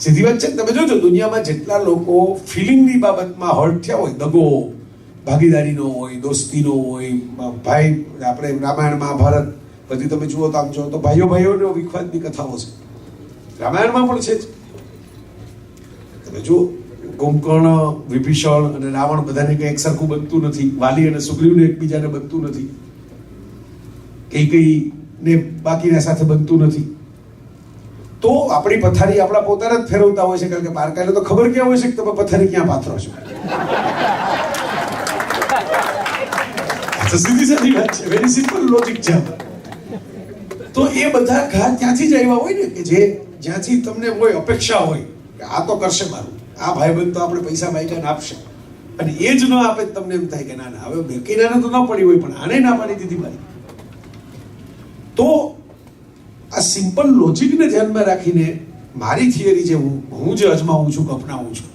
સીધી વાત છે. તમે જોજો દુનિયામાં જેટલા લોકો ફિલિંગની બાબતમાં હર્ટ થયા હોય, દગો ભાગીદારીનો હોય, દોસ્તીનો હોય, ભાઈ આપણે રામાયણ મહાભારત બધી તમે જુઓ તો આમ જુઓ તો ભાઈઓ ભાઈઓનો વિખવાદની કથાઓ છે, રામાયણમાં પણ છે જ. તમે જુઓ કુંભકર્ણ, વિભીષણ અને રાવણ બધાને કંઈ એક સરખું બનતું નથી. વાલી અને સુગ્રીવને એકબીજાને બનતું નથી. કઈ ને બાકીના સાથે બનતું નથી. તો આપણી પથારી આપણા પોતાના જ ફેરવતા હોય છે, કારણ કે બારકાઈને તો ખબર ક્યાં હોય છે કે તમે પથારી ક્યાં પાથરો છો. સીધી સાદી વાત છે, વેરી સિમ્પલ લોજિક છે. તો એ બધા ઘા ત્યાંથી જ આવ્યા હોય ને, કે જે જ્યાંથી તમને કોઈ અપેક્ષા હોય કે આ તો કરશે મારું, આ ભાઈબંધ તો આપણે પૈસા માગ્યાને આપશે, અને એ જ ન આપે તમને એમ થાય કે ના ના હવે બેકીનાને તો ન પડી હોય પણ આને ના પાડી દીધી મારી. તો આ સિમ્પલ લોજિકને ધ્યાનમાં રાખીને મારી થિયરી જે હું જે અજમાવું છું, અપનાવું છું,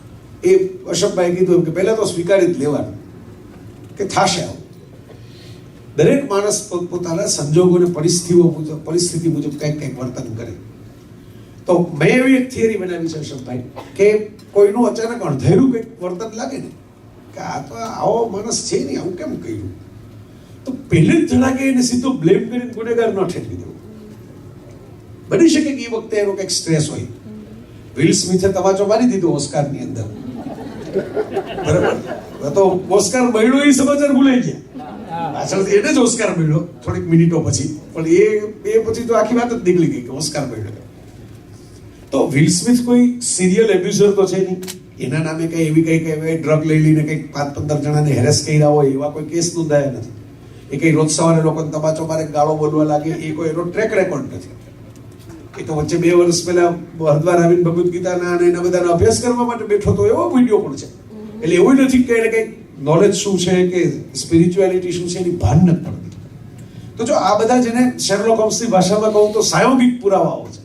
એ અશોકભાઈ કીધું એમ કે પહેલા તો સ્વીકારી જ લેવાનું કે થશે આવું. દરેક માણસ પોતાના સંજોગો અને પરિસ્થિતિ મુજબ કંઈક વર્તન કરે. તો મેં એવી એક થિયરી બનાવી છે અશોકભાઈ, કે કોઈનું અચાનક અણધાર્યું કંઈક વર્તન લાગે ને કે આ તો આવો માણસ છે નહીં, આવું કેમ કર્યું, તો પહેલે જ ધડાકે એને સીધો બ્લેમ કરીને ગુનેગાર ન ઠેરવી દેવો. બની શકે કે એ વખતે એનો કંઈક સ્ટ્રેસ હોય. વિલ સ્મિથે તવાચો મારી દીધો ઓસ્કારની અંદર, બરાબર, તો ઓસ્કાર મળ્યો એ સમાચાર ભૂલાઈ ગયા. પાછળથી એને જ ઓસ્કાર મળ્યો થોડીક મિનિટો પછી, પણ એ પછી તો આખી વાત જ નીકળી ગઈ કે ઓસ્કાર મળ્યો. તો વિલ સ્મિથ કોઈ સિરિયલ એબ્યુઝર તો છે નહીં, એના નામે કઈ એવી કઈ ડ્રગ લઈ લઈને કંઈક 5-15 જણાને હેરેસ કર્યા હોય એવા કોઈ કેસ નોંધાયા નથી. એ કઈ રોજ સવારે લોકોને તમાચો મારે ગાળો બોલવા લાગે એ કોઈ એનો ટ્રેક રેકોર્ડ નથી. એ તો વચ્ચે 2 વર્ષ પહેલા હરદ્વાર આવીને ભગવદ્ ગીતાના અને એના બધાનો અભ્યાસ કરવા માટે બેઠો તો એવો વિડીયો પણ છે. એટલે એવું નથી કે એને કંઈક નોલેજ શું છે કે સ્પિરિચ્યુઆલિટી શું છે એની ભાન નથી પડતી. તો જો આ બધા જેને શેરલોક હોમ્સની ભાષામાં કહું તો સાયોગિક પુરાવાઓ છે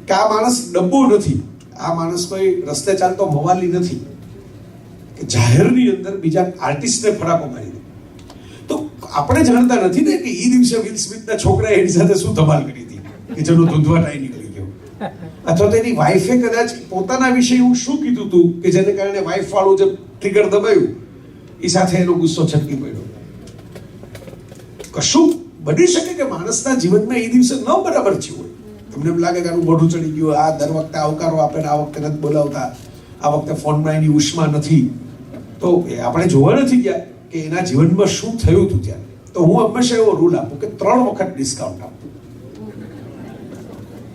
કે આ માણસ ડબ્બો નથી, આ માણસ કોઈ રસ્તે ચાલતો મવાલી નથી કે જાહેરની અંદર બીજા આર્ટિસ્ટને ફડાકો મારી દે. તો આપણે જાણતા નથી ને કે એ દિવસે વિલ સ્મિથના છોકરાએ એની સાથે શું ધમાલ કરી હતી કે જેનો ધૂંધવાટાઈ નીકળી ગયો, અથવા તો એની વાઈફે કદાચ પોતાના વિશે એવું શું કીધું હતું કે જેને કારણે વાઈફ વાળું જે ટ્રિગર દબાયું એ સાથે એનો ગુસ્સો છટકી પડ્યો. કશું બની શકે કે માણસના જીવનમાં એ દિવસે ન બરાબર થયું હોય. તમને એમ લાગે કે આનું મોઢું ચડી ગયું, આ દર વખતે આવકારો આપે ને આ વખતે નથી બોલાવતા, આ વખતે ફોનમાં એની ઉષ્મા નથી, તો આપણે જોવા નથી ગયા કે એના જીવનમાં શું થયું હતું ત્યારે. તો હું હંમેશા એવો રૂલ આપું કે 3 વખત ડિસ્કાઉન્ટ આપું,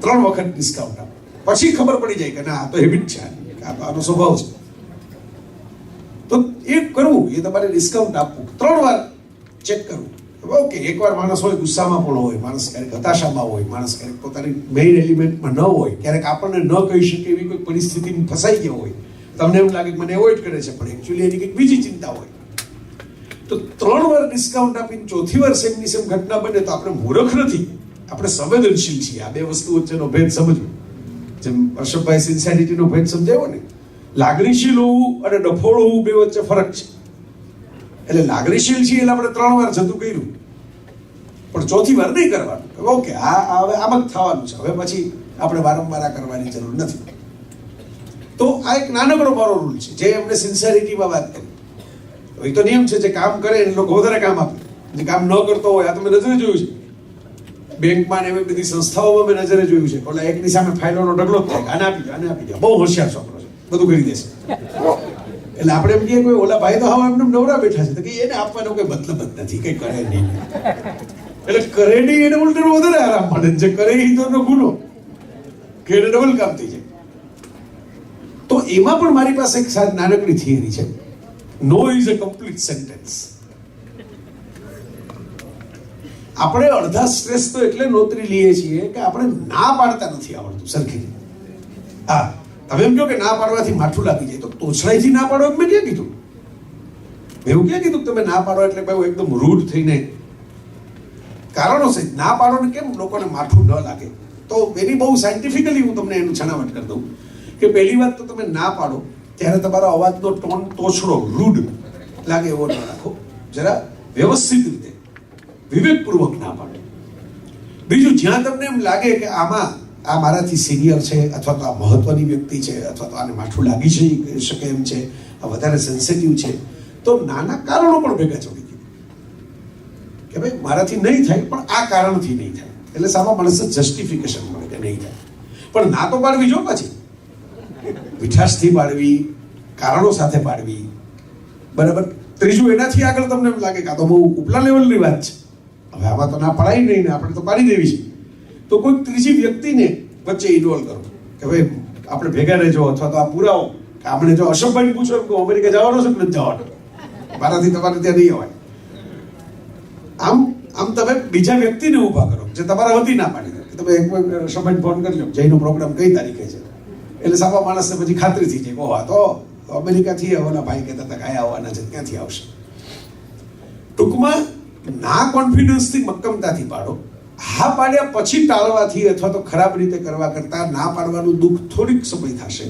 3 વખત ડિસ્કાઉન્ટ આપું, પછી ખબર પડી જાય કે ના આ તો હેબિટ છે, આ તો આનો સ્વભાવ છે. તો એ કરવું, એ તમારે ડિસ્કાઉન્ટ આપવું, 3 વાર ચેક કરવું. ઓકે, એકવાર માણસ હોય ગુસ્સામાં પણ હોય, માણસ ક્યારેક હતાશામાં હોય, માણસ ક્યારેક પોતાની મેઇન એલિમેન્ટમાં ન હોય, ક્યારેક આપણને ન કહી શકે એવી કોઈ પરિસ્થિતિમાં ફસાઈ ગયો હોય, તમને એમ લાગે કે મને એવોઇડ કરે છે પણ એકચ્યુઅલી એની કંઈક બીજી ચિંતા હોય. તો 3 વાર ડિસ્કાઉન્ટ આપીને 4થી વાર સેમની સેમ ઘટના બને તો આપણે મૂર્ખ નથી, આપણે સંવેદનશીલ છીએ. આ 2 વસ્તુ વચ્ચેનો ભેદ સમજવો. જેમ હર્ષભાઈ સિન્સિયરિટીનો ભેદ સમજાવ્યો ને, લાગણીશીલ હોવું અને ડફોળ હોવું બે વચ્ચે ફરક છે. એટલે લાગણીશીલ છીએ એટલે આપણે 3 વાર જતું કર્યું, પણ ચોથી વાર નહીં કરવાનું. ઓકે, આ હવે આમ જ થવાનું છે, હવે પછી આપણે વારંવાર આ કરવાની જરૂર નથી. તો આ એક નાનકડો મારો રૂલ છે, જે એમને સિન્સિયરિટીમાં વાત કરી. એ તો નિયમ છે, જે કામ કરે એને લોકો વધારે કામ આપે, જે કામ ન કરતો હોય, આ તમે નજરે જોયું છે બેંકમાં ને એવી બધી સંસ્થાઓમાં મેં નજરે જોયું છે. ઓલા એકની સામે ફાઇલોનો ઢગલો જ થાય, આને આપી દો, આને આપી દો, બહુ હોશિયાર છોકરો છે, બધું કરી દેશે. એટલે આપણે એમ કહીએ કોઈ ઓલા ભાઈ તો હવે એમને નવરા બેઠા છે, તો કે એને આપવાનો કોઈ મતલબ જ નથી, કઈ કરે નહીં. એટલે કરે નહીં એને ઉલટું વધારે આરામ મળે, જે કરે એ તો એનો ગુનો કે એને ડબલ કામ થઈ જાય. તો એમાં પણ મારી પાસે એક નાનકડી થિયરી છે. નો ઇઝ અ કમ્પ્લીટ સેન્ટેન્સ. આપણે અડધા સ્ટ્રેસ તો એટલે નોતરી લઈએ છીએ કે આપણે ના પાડતા નથી આવડતું સરખી. હા, તમે એમ કહો કે ના પાડવાથી માઠું લાગી જાય, તો તોછડાઈથી ના પાડો એમ મેં ક્યાં કીધું? એવું ક્યાં કીધું તમે ના પાડો એટલે ભાઈ એકદમ રૂડ થઈને? કારણો છે ના પાડો ને કેમ લોકોને માઠું ન લાગે. તો એની બહુ સાયન્ટિફિકલી હું તમને એનું છણાવટ કરી દઉં કે પહેલી વાત તો તમે ના પાડો ત્યારે તમારા અવાજનો ટોન તોછડો રૂડ લાગે એવો ન રાખો, જરા વ્યવસ્થિત રીતે વિવેકપૂર્વક ના પાડો. બીજું, જ્યાં તમને એમ લાગે કે આમાં આ મારાથી સિનિયર છે, અથવા તો આ મહત્વની વ્યક્તિ છે, અથવા તો આને માઠું લાગી શકે એમ છે, આ વધારે સેન્સિટિવ છે, તો નાના કારણો પણ ભેગા ચોડી ગયું કે ભાઈ મારાથી નહીં થાય પણ આ કારણથી નહીં થાય. એટલે સામા માણસે જસ્ટિફિકેશન મળે કે નહીં થાય. પણ ના તો પાડવી જો, પછી મીઠાશથી પાડવી, કારણો સાથે પાડવી, બરાબર. ત્રીજું, એનાથી આગળ તમને એમ લાગે કે આ તો બહુ ઉપલા લેવલની વાત છે, હવે આમાં તો ના પડાય નહીં ને આપણે તો પાડી દેવી છે, તો કોઈ ત્રીજી વ્યક્તિને વચ્ચે ઇન્વોલ્વ કરો કે ભાઈ આપણે ભેગા રહેજો, અથવા તો આ પુરાવો કે આપણે જો અશોકભાઈ પૂછો કે અમેરિકા જવાનો છે કે નથી જવાનો, મારાથી તમારે ત્યાં નહીં અવાય. આમ તમે બીજા વ્યક્તિને ઊભા કરો જે તમારા વતી ના પાડી દે. તમે એક અશોકભાઈને ફોન કરી લો, જયનો પ્રોગ્રામ કઈ તારીખે છે, એટલે સામા માણસને પછી ખાતરી થઈ જાય, ઓહ આ તો અમેરિકાથી આવવાના ભાઈ કહેતા હતા કાંઈ આવવાના છે, ક્યાંથી આવશે. ટૂંકમાં ના કોન્ફિડન્સથી, મક્કમતાથી પાડો. હા પાડ્યા પછી ટાળવાથી અથવા તો ખરાબ રીતે કરવા કરતા ના પાડવાનું દુઃખ થોડીક સમય થશે,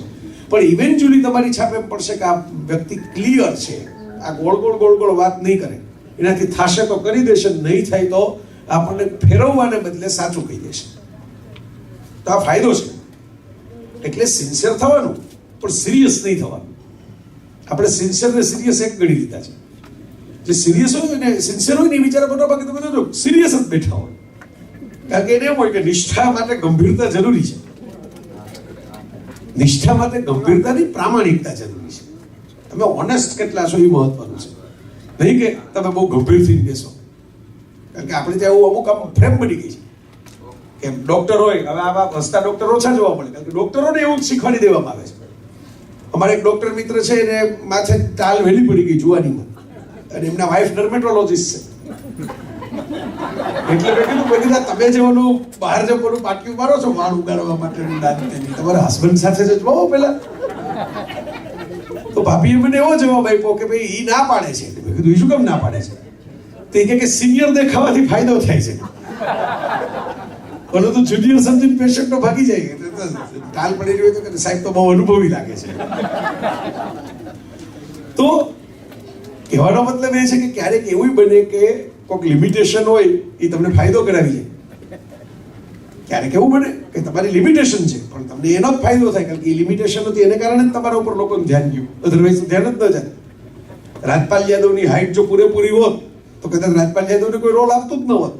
પણ ઇવેન્ચ્યુઅલી તમારી છાપે એમ પડશે કે આ વ્યક્તિ ક્લિયર છે, આ ગોળ ગોળ વાત નહીં કરે, એનાથી થશે તો કરી દેશે, નહીં થાય તો આપણને ફેરવવાને બદલે સાચું કહી દેશે. તો આ ફાયદો છે. એટલે સિન્સિયર થવાનું પણ સિરિયસ નહીં થવાનું. આપણે સિન્સિયર ને સિરિયસ એક ગણી લીધા છે. જે સિરિયસ હોય ને સિન્સિયર હોય ને એ વિચારે મોટા ભાગે તમે જો સિરિયસ જ બેઠા હોય, કારણ કે એને એમ હોય કે નિષ્ઠા માટે ગંભીરતા જરૂરી છે. નિષ્ઠા માટે ગંભીરતાની પ્રામાણિકતા જરૂરી છે. તમે ઓનેસ્ટ કેટલા છો એ મહત્વનું છે, નહીં કે તમે બહુ ગંભીર થઈને બેસો. કારણ કે આપણે ત્યાં એવું અમુક આમ ફ્રેમ બની ગઈ છે કે ડોક્ટર હોય, હવે આવા હસતા ડોક્ટર ઓછા જોવા મળે, કારણ કે ડોક્ટરોને એવું શીખવાડી દેવામાં આવે છે. અમારે એક ડોક્ટર મિત્ર છે, એને માથે ટાલ વહેલી પડી ગઈ જુવાનીમાં, અને એમના વાઇફ ડર્મેટોલોજીસ્ટ છે. એટલે મેં કીધું તમે જે ઓલું બહાર જવાનું પાટિયું મારો છો વાળ ઉગાડવા માટેનું દાંતની, તમારા હસબન્ડ સાથે જ જોવો પેલા. તો ભાભીએ મને એવો જવાબ આપ્યો કે ભાઈ ઈ ના પાડે છે. મેં કીધું ઈ શું કામ ના પાડે છે? તો એ કે સિનિયર દેખાવાથી ફાયદો થાય છે. બોલો તો જુનિયર સમજીને પેશન્ટ તો ભાગી જાય, ટાલ પડી રહ્યો તો સાહેબ તો બહુ અનુભવી લાગે છે. તો કહેવાનો મતલબ એ છે કે ક્યારેક એવું બને કે કોઈક લિમિટેશન હોય એ તમને ફાયદો કરાવી જાય. ક્યારેક એવું બને કે તમારી લિમિટેશન છે પણ તમને એનો જ ફાયદો થાય, કારણ કે એ લિમિટેશન હતી એને કારણે જ તમારા ઉપર લોકોનું ધ્યાન ગયું, અધરવાઇઝ ધ્યાન જ ન જાય. રાજપાલ યાદવની હાઈટ જો પૂરેપૂરી હોત તો કદાચ રાજપાલ યાદવને કોઈ રોલ આપતું જ ન હોત.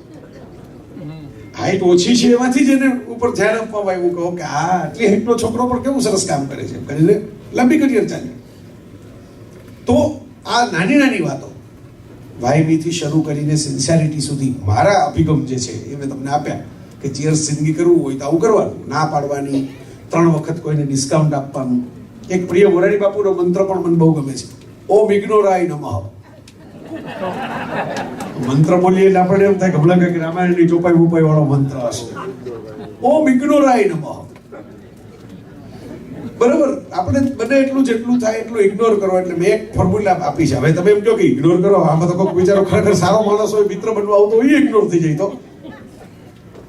હાઈટ ઓછી છે એમાંથી જ એને ઉપર ધ્યાન આપવામાં આવ્યું, કહો કે આ આટલી હાઈટનો છોકરો પણ કેવું સરસ કામ કરે છે, કરીને લાંબી કરિયર ચાલે. તો આ નાની નાની વાતો વાયબીથી શરૂ કરીને સિન્સિયરિટી સુધી મારા અભિગમ જે છે એ મેં તમને આપ્યા કે ચીયર્સ જિંદગી કરવું હોય તો આવું કરવાનું, ના પાડવાની, 3 વખત કોઈને ડિસ્કાઉન્ટ આપવાનું. એક પ્રિય મોરારી બાપુનો મંત્ર પણ મને બહુ ગમે છે, ઓમ ઇગ્નોરાય નમઃ. મંત્ર બોલીએ એટલે આપણે એમ થાય કે હમણાં કંઈક રામાયણની ચોપાઈ બોપાઈ વાળો મંત્ર હશે. ઓમ ઇગ્નોરાય નમઃ. બરાબર, આપણે બને એટલું જેટલું થાય એટલું ઇગ્નોર કરો. એટલે મેં એક ફોર્મ્યુલા આપી છે. હવે તમે એમ કહો કે ઇગ્નોર કરો, આમાં તો કોઈ બિચારો ખરેખર સારો માણસ હોય, મિત્ર બનવા આવતો હોય, ઇગ્નોર થઈ જાય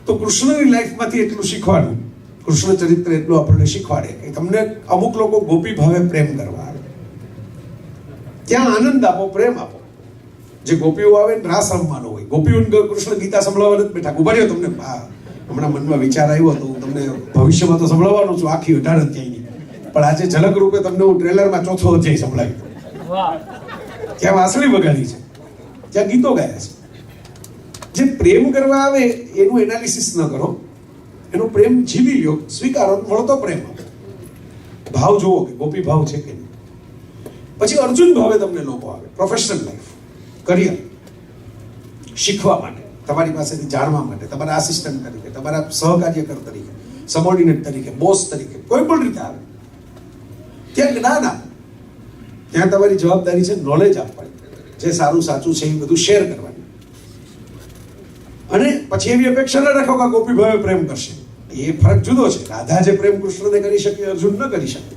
તો કૃષ્ણની લાઈફમાંથી એટલું શીખવાનું કૃષ્ણ ચરિત્ર એટલું આપણને શીખવાડે કે તમને અમુક લોકો ગોપી ભાવે પ્રેમ કરવા આવે, ત્યાં આનંદ આપો, પ્રેમ આપો. જે ગોપીઓ આવે ને રાસ રમવાનો હોય, ગોપીઓ કૃષ્ણ ગીતા સંભળાવવા નથી બેઠા. ઉભા રહ્યો, તમને હમણાં મનમાં વિચાર આવ્યો તો હું તમને ભવિષ્યમાં તો સંભળાવવાનો છું, આખી 18 અધ્યાયની, પણ આજે ઝલક રૂપે તમને હું ટ્રેલરમાં 4થો અધ્યાય સંભળાવી દઉં. ત્યાં વાંસળી વગાડી છે, ત્યાં ગીતો ગાયા છે. જે પ્રેમ કરવા આવે એનું એનાલિસિસ ન કરો, એનો પ્રેમ જીવી લ્યો, સ્વીકારો, મળતો પ્રેમ આપો. ભાવ જુઓ કે ગોપી ભાવ છે કે નહીં. પછી અર્જુન ભાવે તમને લોકો આવે, પ્રોફેશનલ લાઈફ, કરિયર, શીખવા માટે, તમારી પાસેથી જાણવા માટે, તમારા આસિસ્ટન્ટ તરીકે, તમારા સહકાર્યકર તરીકે, સબોર્ડિનેટ તરીકે, બોસ તરીકે, કોઈ પણ રીતે આવે. ત્યાં જ્ઞાન આપો, ત્યાં તમારી જવાબદારી છે નોલેજ આપવાની, જે સારું સાચું છે એ બધું શેર કરવાની. અને પછી એવી અપેક્ષા ન રાખો કે ગોપી ભાવે પ્રેમ કરશે. એ ફરક જુદો છે. રાધા જે પ્રેમ કૃષ્ણને કરી શકે, અર્જુન ન કરી શકે.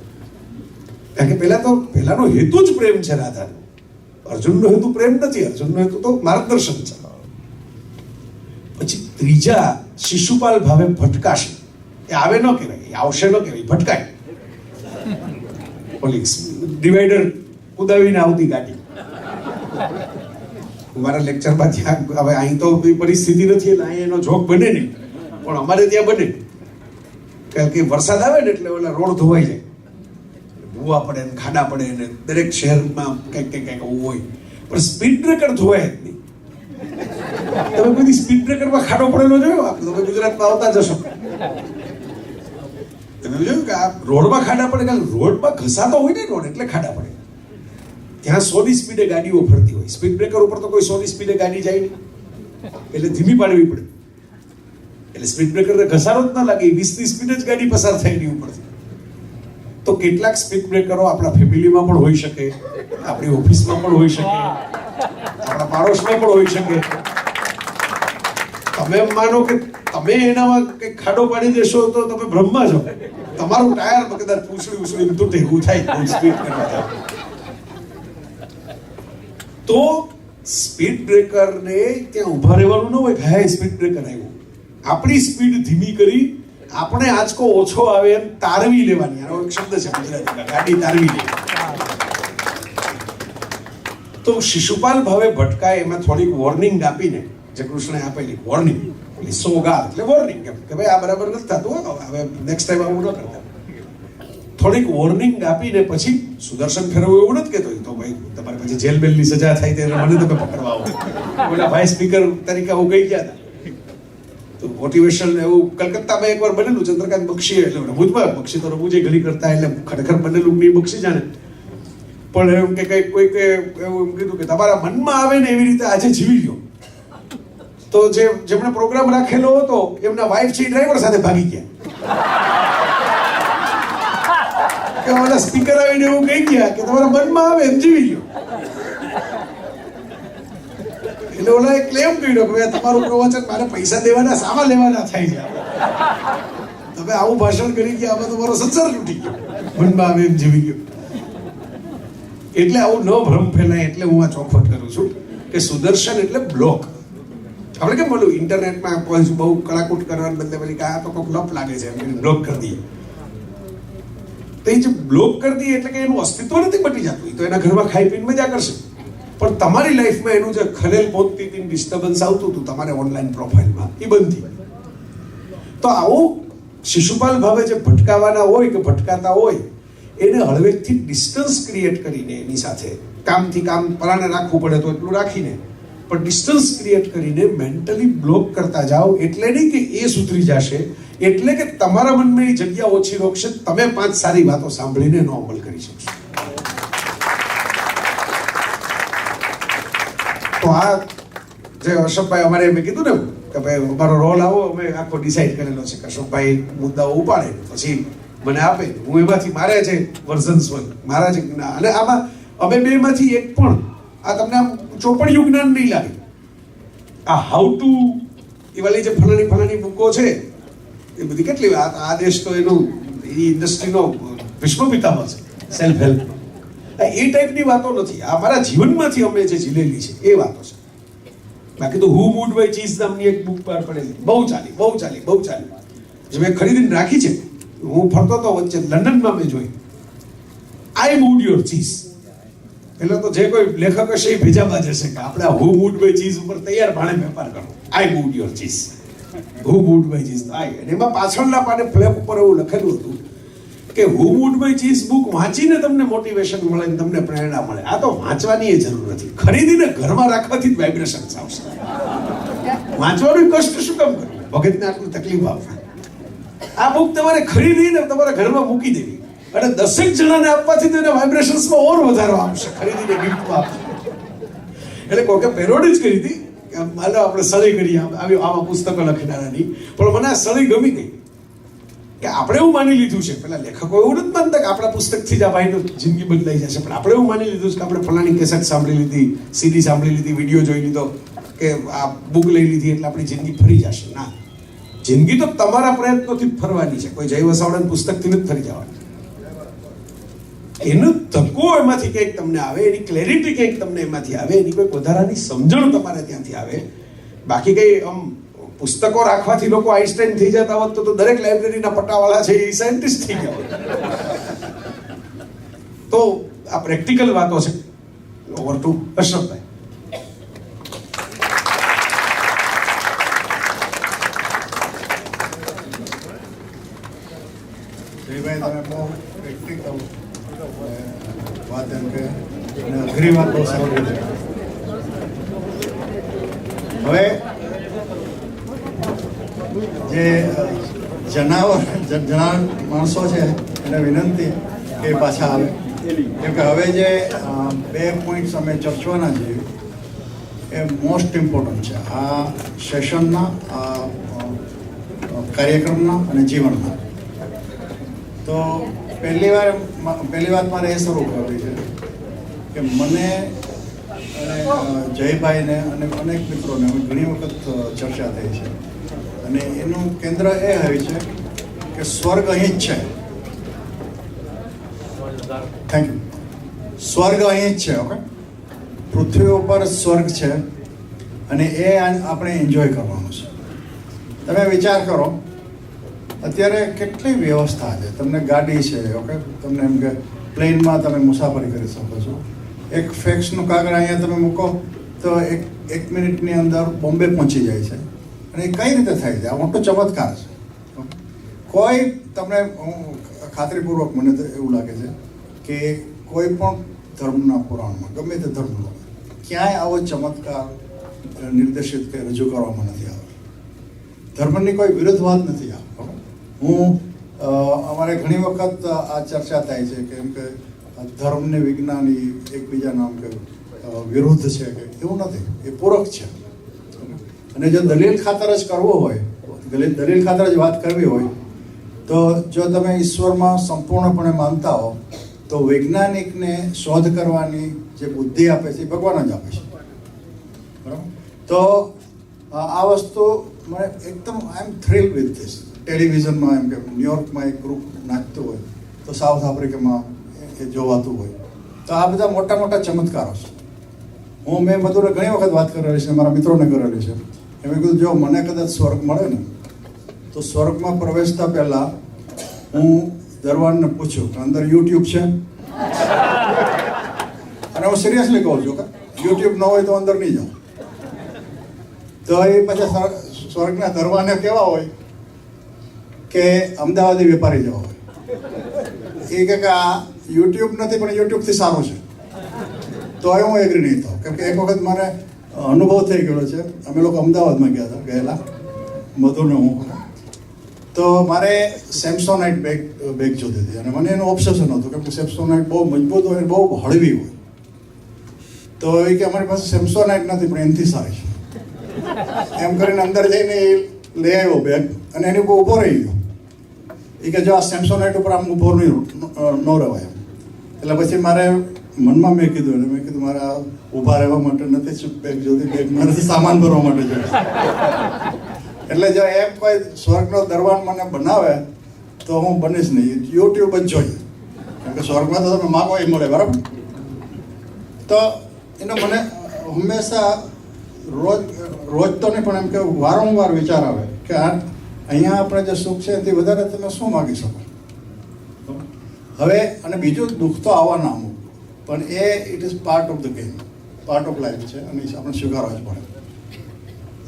કારણ કે પહેલાનો હેતુ જ પ્રેમ છે રાધાનો. અર્જુનનો હેતુ પ્રેમ નથી, અર્જુનનો હેતુ તો માર્ગદર્શન છે. પછી ત્રીજા શિશુપાલ ભાવે ભટકાશે. એ આવે ન કહેવાય, એ આવશે ન કહેવાય, ભટકાય. ઓલી ડિવાઈડર કુદાવીને આવતી ગાડી. મારા લેક્ચરમાં ત્યાં, હવે અહીં તો પરિસ્થિતિ નથી એટલે અહીં એનો જોક બને નહીં, પણ અમારે ત્યાં બને. કારણ કે વરસાદ આવે ને એટલે ઓલા રોડ ધોવાઈ જાય, ભૂવા પડે ને ખાડા પડે ને દરેક શહેરમાં કંઈક આવું હોય, પણ સ્પીડ બ્રેકર ધોવાય જ નહીં. તમે કોઈ સ્પીડ બ્રેકરમાં ખાડો પડેલો જોયો? તમે ગુજરાતમાં આવતા જશો, તમે જોયું કે આ રોડમાં ખાડા પડે, કારણ રોડમાં ઘસાતો હોય ને રોડ એટલે ખાડા પડે. ત્યાં 100ની સ્પીડે ગાડીઓ ફરતી હોય, સ્પીડ બ્રેકર ઉપર તો કોઈ 100ની સ્પીડે ગાડી જાય નહીં, એટલે ધીમી પાડવી પડે. એટલે સ્પીડ બ્રેકરને ઘસારો જ ના લાગે, 20ની સ્પીડે જ ગાડી પસાર થાય એની ઉપરથી. તો કેટલાક સ્પીડ બ્રેકરો આપણા ફેમિલીમાં પણ હોઈ શકે, આપણી ઓફિસમાં પણ હોઈ શકે, આપણા પાડોશમાં પણ હોઈ શકે. તમે એમ માનો કે તમે એનામાં કંઈક ખાડો પાડી દેશો તો તમે બ્રહ્મા છો. તમારું ટાયર કદાચ પૂછડી તૂટે એવું થાય સ્પીડ કરવા જાય. તો સ્પીડ બ્રેકરને ત્યાં ઊભા રહેવાનું ન હોય કે હા સ્પીડ બ્રેકર આવ્યું. આપણી સ્પીડ ધીમી કરી, આપણે આંચકો ઓછો આવે એમ તારવી લેવાની. આનો એક શબ્દ છે ગુજરાતીમાં, ગાડી તારવી લેવાની. તો શિશુપાલ ભાવે ભટકાય એમાં થોડીક વોર્નિંગ આપીને, જે કૃષ્ણએ આપેલી વોર્નિંગ, સોગાદ એટલે વોર્નિંગ, કે ભાઈ આ બરાબર નથી થતું, હવે નેક્સ્ટ ટાઈમ આવું ન કરતા. થોડીક વોર્નિંગ આપીને પછી સુદર્શન ફેરવવું એવું નથી કહેતો, તો ભાઈ તમારે પછી જેલ બેલની સજા થાય ત્યારે મને તમે પકડવા આવો. ઓલા ભાઈ સ્પીકર તરીકે આવું ગઈ ગયા હતા. તો મોટિવેશન એવું કલકત્તામાં એકવાર બનેલું, ચંદ્રકાંત બક્ષી, એટલે રમૂજમાં બક્ષી તો રમૂજ ઘણી કરતા, એટલે ખરેખર બનેલું નહીં બક્ષી જાણે. પણ એમ કે કઈ કોઈક એવું કીધું કે તમારા મનમાં આવે ને એવી રીતે આજે જીવી લો. તો જેમણે પ્રોગ્રામ રાખેલો હતો એમના વાઇફ છે ડ્રાઈવર સાથે ભાગી ગયા. કે ઓલા સ્પીકર આવીને એવું કહી ગયા કે તમારા મનમાં આવે એમ જીવી લો. એટલે ઓલા ક્લેમ કર્યો કે તમારું પ્રવચન મારે પૈસા દેવાના સામા લેવાના થાય છે, તમે આવું ભાષણ કરી ગયા, આમાં તમારો સંસાર લૂટી ગયો, મનમાં આવે એમ જીવી ગયો. એટલે આવું ન ભ્રમ ફેલાય એટલે હું આ ચોખવટ કરું છું કે સુદર્શન એટલે બ્લોક. આપણે કેમ બોલું ઇન્ટરનેટમાં બહુ કડાકૂટ કરવાને બદલે પેલી કે આ તો કોઈક લપ લાગે છે એમ બ્લોક કરી દઈએ. તો એ જે બ્લોક કરી દઈએ એટલે કે એનું અસ્તિત્વ નથી મટી જતું, તો એના ઘરમાં ખાઈ પીને મજા કરશે, પણ તમારી લાઈફમાં એનું જે ખલેલ પહોંચતી હતી, ડિસ્ટર્બન્સ આવતું હતું તમારે ઓનલાઈન પ્રોફાઇલમાં, એ બંધ થઈ. તો આવું શિશુપાલ ભાવે જે ભટકાવાના હોય કે ભટકાતા હોય એને હળવેકથી ડિસ્ટન્સ ક્રિએટ કરીને, એની સાથે કામથી કામ પરાને રાખવું પડે તો એટલું રાખીને, પણ ડિસ્ટન્સ ક્રિએટ કરીને મેન્ટલી બ્લોક કરતા જાઓ. એટલે નહીં કે એ સુધરી જશે, એટલે કે તમારા મનમાં એ જગ્યા ઓછી રોકશે, તમે 5 સારી વાતો સાંભળીને એનો અમલ કરી શકશો. તો આ જે અશોકભાઈ અમારે મેં કીધું ને કે ભાઈ અમારો રોલ આવો, અમે આખો ડિસાઈડ કરેલો છે કે અશોકભાઈ મુદ્દાઓ ઉપાડે પછી મને આપે, હું એમાંથી મારે જે વર્ઝન્સ હોય મારા જે જ્ઞાન, અને આમાં અમે બેમાંથી એક પણ આ તમને આમ ચોપડિયું જ્ઞાન નહીં લાગે. આ હાઉ ટુ એ વાલી જે ફલાણી બુકો છે એ બધી કેટલી, આ દેશ તો એનું એ ઇન્ડસ્ટ્રીનો વિશ્વ પિતામહ છે સેલ્ફ હેલ્પ. એ ટાઈપની વાતો નથી, આ મારા જીવનમાંથી અમે જે ઝીલેલી છે એ વાતો છે. બાકી તો હુ મૂડ બાય ચીઝ નામની એક બુક બહાર પડેલી, બહુ ચાલી. જે મેં ખરીદીને રાખી છે. હું ફરતો તો વચ્ચે લંડનમાં મેં જોઈ આઈ મૂડ યોર ચીઝ. એટલે તો જે કોઈ લેખક હશે એ ભેજાબાજ હશે કે આપણે હુ મૂડ બાય ચીઝ ઉપર તૈયાર ભાણે વેપાર કરો. I moved your cheese, who moved my cheese. એમાં પાછળના પાને ફ્લેપ ઉપર એવું લખેલું હતું કે who moved my cheese book વાંચીને તમને મોટિવેશન મળે ને તમને પ્રેરણા મળે. આ તો વાંચવાની એ જરૂર નથી, ખરીદીને ઘરમાં રાખવાથી જ વાઇબ્રેશન આવશે. વાંચવાનું કષ્ટ શું કામ કરવું, ભગતને આટલું તકલીફ આપવા. આ બુક તમારે ખરીદીને તમારા ઘરમાં મૂકી દેવી અને 10 જણાને આપવાથી તો એના વાઇબ્રેશન્સમાં ઓર વધારો આવશે. ખરીદીને ગિફ્ટમાં આપશે. એટલે કોકે પેરોડી જ કરી હતી કે માનો આપણે સળી કરીએ આવા પુસ્તકો લખનારાની, પણ મને આ સળી ગમી ગઈ કે આપણે એવું માની લીધું છે. પેલા લેખકો એવું નથી માનતા કે આપણા પુસ્તકથી જ આ ભાઈનો જિંદગી બદલાઈ જશે, પણ આપણે એવું માની લીધું છે કે આપણે ફલાણી કેસેટ સાંભળી લીધી, સીડી સાંભળી લીધી, વિડીયો જોઈ લીધો કે આ બુક લઈ લીધી એટલે આપણી જિંદગી ફરી જશે. ના, જિંદગી તો તમારા પ્રયત્નોથી જ ફરવાની છે. કોઈ જય વસાવડાના પુસ્તકથી નથી ફરી જવાની. એનો ધક્કો એમાંથી કંઈક તમને આવે, એની ક્લેરિટી કંઈક તમને એમાંથી આવે, એની કોઈ વધારાની સમજણ તમારે ત્યાંથી આવે. બાકી કઈ આમ પુસ્તકો રાખવાથી લોકો આઈન્સ્ટાઈન થઈ જતા હોત તો દરેક લાઇબ્રેરીના પટ્ટાવાળા છે એ સાયન્ટિસ્ટ થઈ ગયા હોત. તો આ પ્રેક્ટિકલ વાતો છે. Over to Ashrafbhai. જયભાઈ, તમે બહુ પ્રેક્ટિકલ વાત એમ કે અઘરી વાત બહુ સારી રીતે. હવે જે જનાર માણસો છે એને વિનંતી કે પાછા આવે, કેમ કે હવે જે 2 પોઈન્ટ્સ અમે ચર્ચવાના છીએ એ મોસ્ટ ઇમ્પોર્ટન્ટ છે આ સેશનના, આ કાર્યક્રમના અને જીવનના. તો પહેલી વાત મારે એ શરૂ કરવી છે કે મને અને જયભાઈને અને અનેક મિત્રોને ઘણી વખત ચર્ચા થઈ છે અને એનું કેન્દ્ર એ હોય છે કે સ્વર્ગ અહીં જ છે. Thank you. સ્વર્ગ અહીં જ છે. ઓકે, પૃથ્વી ઉપર સ્વર્ગ છે અને એ આપણે એન્જોય કરવાનું છે. તમે વિચાર કરો, અત્યારે કેટલી વ્યવસ્થા છે. તમને ગાડી છે, ઓકે, તમને એમ કે પ્લેનમાં તમે મુસાફરી કરી શકો છો. એક ફેક્સનું કાગળ અહીંયા તમે મૂકો તો એક મિનિટની અંદર બોમ્બે પહોંચી જાય છે. અને એ કઈ રીતે થાય છે? આ મોટો ચમત્કાર છે. કોઈ તમને, હું ખાતરીપૂર્વક મને તો એવું લાગે છે કે કોઈ પણ ધર્મના પુરાણમાં, ગમે તે ધર્મનો, ક્યાંય આવો ચમત્કાર નિર્દેશિત કે રજૂ કરવામાં નથી આવ્યો. ધર્મની કોઈ વિરુદ્ધ વાત નથી આવ્યો. હું અમારે ઘણી વખત આ ચર્ચા થાય છે કેમ કે ધર્મ ને વિજ્ઞાન એકબીજાના કે વિરુદ્ધ છે કે એવું નથી, એ પૂરક છે. અને જો દલીલ ખાતર જ કરવો હોય, દલીલ ખાતર જ વાત કરવી હોય તો જો તમે ઈશ્વરમાં સંપૂર્ણપણે માનતા હો તો વૈજ્ઞાનિકને શોધ કરવાની જે બુદ્ધિ આપે છે એ ભગવાન જ આપે છે. બરાબર? તો આ વસ્તુ મને એકદમ આઈ એમ થ્રિલ વિથ ધીસ. ટેલિવિઝનમાં એમ કે ન્યુયોર્કમાં એક ગ્રુપ નાચતું હોય તો સાઉથ આફ્રિકામાં એ જોવાતું હોય. તો આ બધા મોટા મોટા ચમત્કારો છે. મેં બધું ઘણી વખત વાત કરેલી છે, મારા મિત્રોને કરેલી છે. મેં કીધું જો મને કદાચ સ્વર્ગ મળે ને તો સ્વર્ગમાં પ્રવેશતા પહેલા હું દરવાનને પૂછું કે અંદર યુટ્યુબ છે. અને હું સિરિયસલી કહું છું કે યુટ્યુબ ન હોય તો અંદર નહીં જાઉં. તો એ પછી સ્વર્ગના દરવાને કેવા હોય કે અમદાવાદી વેપારી જેવા હોય. એ કે આ યુટ્યુબ નથી પણ યુટ્યુબથી સારું છે. તો હવે હું એગ્રી નહીં થાઉં, કેમ કે એક વખત મને અનુભવ થઈ ગયો છે. અમે લોકો અમદાવાદમાં ગયેલા મધુને હું. તો મારે સેમસોનાઇટ બેગ જોતી હતી અને મને એનું ઓબ્સેશન હતું કેમ કે સેમસોનાઇટ બહુ મજબૂત હોય, બહુ હળવી હોય. તો એ કે અમારી પાસે સેમસોનાઇટ નથી પણ એનાથી સારી છે એમ કરીને અંદર જઈને એ લઈ આવ્યો બેગ અને એની ઉપર ઊભો રહી ગયો. એ કે જો આ સેમસોનાઇટ ઉપર આમ ઊભો ન રહેવાય. એટલે પછી મારે મનમાં મેં કીધું મારે આ ઊભા રહેવા માટે નથી બેગ જોતી, બેગ મારે સામાન ભરવા માટે જોઈએ. એટલે જો એમ કોઈ સ્વર્ગનો દરવાન મને બનાવે તો હું બનીશ નહીં, યુટ્યુબ જ જોઈએ. કેમ કે સ્વર્ગમાં તો તમે માગો એ મળે. બરાબર? તો એનો મને હંમેશા રોજ તો નહીં પણ એમ કે વારંવાર વિચાર આવે કે અહીંયા આપણે જે સુખ છે એનાથી વધારે તમે શું માગી શકો? હવે અને બીજું દુઃખ તો આવવાના અમુક, પણ એ it is part of the game, part of life છે અને આપણે સ્વીકારવા જ પડે.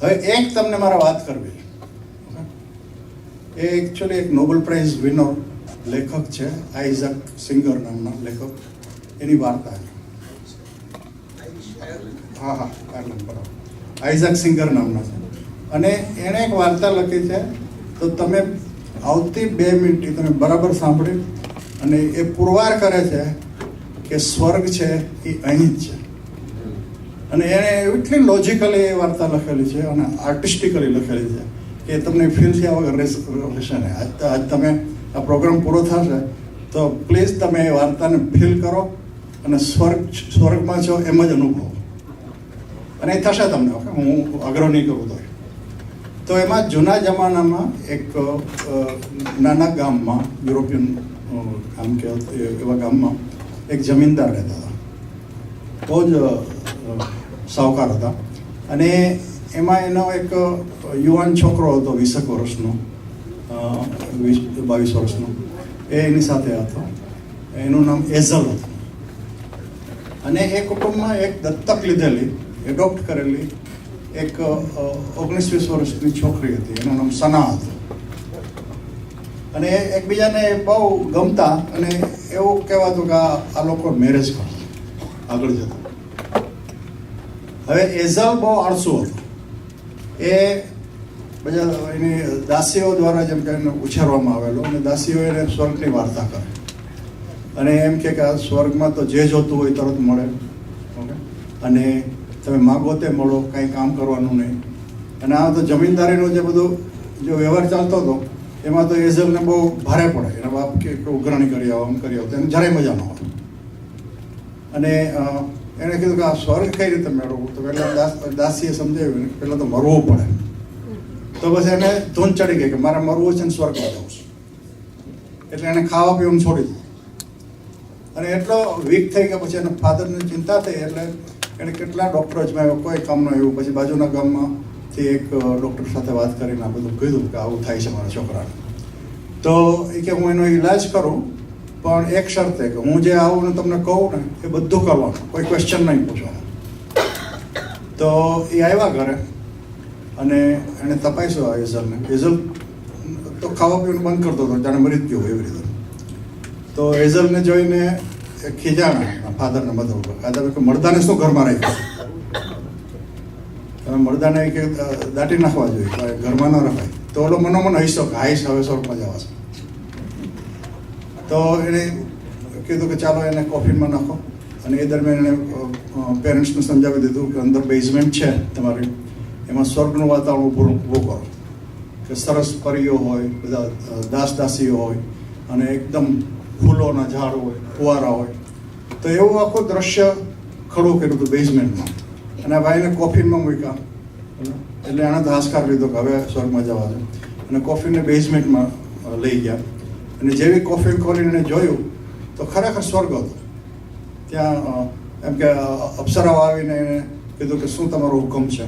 હવે એક તમને મારે વાત કરવી છે. એ એકચ્યુઅલી એક નોબેલ પ્રાઇઝ વિનર લેખક છે, આઇઝેક સિંગર નામના લેખક. એની વાર્તા છે. હા બરાબર, આઇઝેક સિંગર નામના છે. અને એણે એક વાર્તા લખી છે, તો તમે આવતી 2 મિનિટ તમે બરાબર સાંભળી, અને એ પુરવાર કરે છે કે સ્વર્ગ છે એ અહીં જ છે. અને એણે એટલી લોજિકલી એ વાર્તા લખેલી છે અને આર્ટિસ્ટિકલી લખેલી છે કે તમને ફીલ થયા વગર રહેશે ને. આજ તમે આ પ્રોગ્રામ પૂરો થશે તો પ્લીઝ તમે એ વાર્તાને ફીલ કરો અને સ્વર્ગમાં છો એમ જ અનુભવો, અને એ થશે તમને. ઓકે, હું આગ્રહ નહીં કરું તો એમાં જૂના જમાનામાં એક નાના ગામમાં, યુરોપિયન ગામ કે એવા ગામમાં એક જમીનદાર રહેતા હતા. બહુ જ સાવકાર હતા. અને એમાં એનો એક યુવાન છોકરો હતો, 20 વર્ષનો, 22 વર્ષનો. એ એની સાથે હતો. એનું નામ એઝલ હતું. અને એ કુટુંબમાં એક દત્તક લીધેલી, એડોપ્ટ કરેલી એક 19-20 વર્ષની છોકરી હતી. એનું નામ સના હતું. અને એકબીજાને બહુ ગમતા, અને એવું કહેવાતું કે આ લોકો મેરેજ કરશે આગળ જતા. હવે એઝલ બહુ આળસુ હતો. એ બધા એની દાસીઓ દ્વારા જેમ કે એને ઉછેરવામાં આવેલો, અને દાસીઓ એને સ્વર્ગની વાર્તા કરે અને એમ કે આ સ્વર્ગમાં તો જે જોતું હોય તરત મળે. ઓકે, અને તમે માગો તે મળો, કાંઈ કામ કરવાનું નહીં. અને આ તો જમીનદારીનો જે બધો જો વ્યવહાર ચાલતો હતો એમાં તો એઝલને બહુ ભારે પડે. એના બાપ કે ઉઘરાણી કરી આવો, આમ કરી આવો, એને જરાય મજા ન આવે. અને એણે કીધું કે આ સ્વર્ગ કઈ રીતે મેળવવું? તો પહેલાં દાસીએ સમજાવ્યું ને પહેલાં તો મરવું પડે. તો પછી એને ધૂન ચડી ગઈ કે મારે મરવું છે ને સ્વર્ગમાં જવું છે. એટલે એને ખાવા પીવાનું છોડી દીધું. અને એટલો વીક થઈ ગયો, પછી એના ફાધરને ચિંતા થઈ. એટલે એણે કેટલા ડૉક્ટર અજમાવ્યો, કોઈ કામનું આવ્યું. પછી બાજુના ગામમાંથી એક ડૉક્ટર સાથે વાત કરીને આ બધું કીધું કે આવું થાય છે મારા છોકરાને. તો એ કે હું એનો ઈલાજ કરું, પણ એક શરતે કે હું જે આવું ને તમને કહું ને એ બધું કરવાનું, કોઈ ક્વેશ્ચન નહીં પૂછવાનું. તો એ આવ્યા ઘરે અને એણે તપાસ્યો આ એઝલને. એઝલ તો ખાવા પીવાનું બંધ કરતો હતો, જાણે મરી જ ગયો એવી રીતે. તો એઝલને જોઈને ખીજાણા ફાધરને મધર ઉપર. ફાધર કે મરદાને શું ઘરમાં રાખ્યું? તમે મરદાને કે દાટી નાખવા જોઈએ, ઘરમાં ન રખાય. તો ઓલો મનોમન હૈસો કે હાઈશ હવે સ્વર્ગમાં જવાશે. તો એણે કીધું કે ચાલો એને કોફીનમાં નાખો. અને એ દરમિયાન એણે પેરેન્ટ્સને સમજાવી દીધું કે અંદર બેઝમેન્ટ છે તમારી, એમાં સ્વર્ગનું વાતાવરણ ઊભું કરો, કે સરસ પરીઓ હોય, બધા દાસ દાસીઓ હોય, અને એકદમ ફૂલોના ઝાડ હોય, ફુવારા હોય. તો એવું આખું દ્રશ્ય ખડું કર્યું હતું બેઝમેન્ટમાં. અને આ ભાઈને કોફીનમાં મૂક્યા. એટલે એણે તો હાશકાર લીધો કે હવે સ્વર્ગમાં જવા છે. અને કોફીને બેઝમેન્ટમાં લઈ ગયા. અને જેવી કોફી ખોલીને એને જોયું તો ખરેખર સ્વર્ગ હતો. ત્યાં એમ કે અપ્સરાઓ આવીને એને કીધું કે શું તમારો હુકમ છે?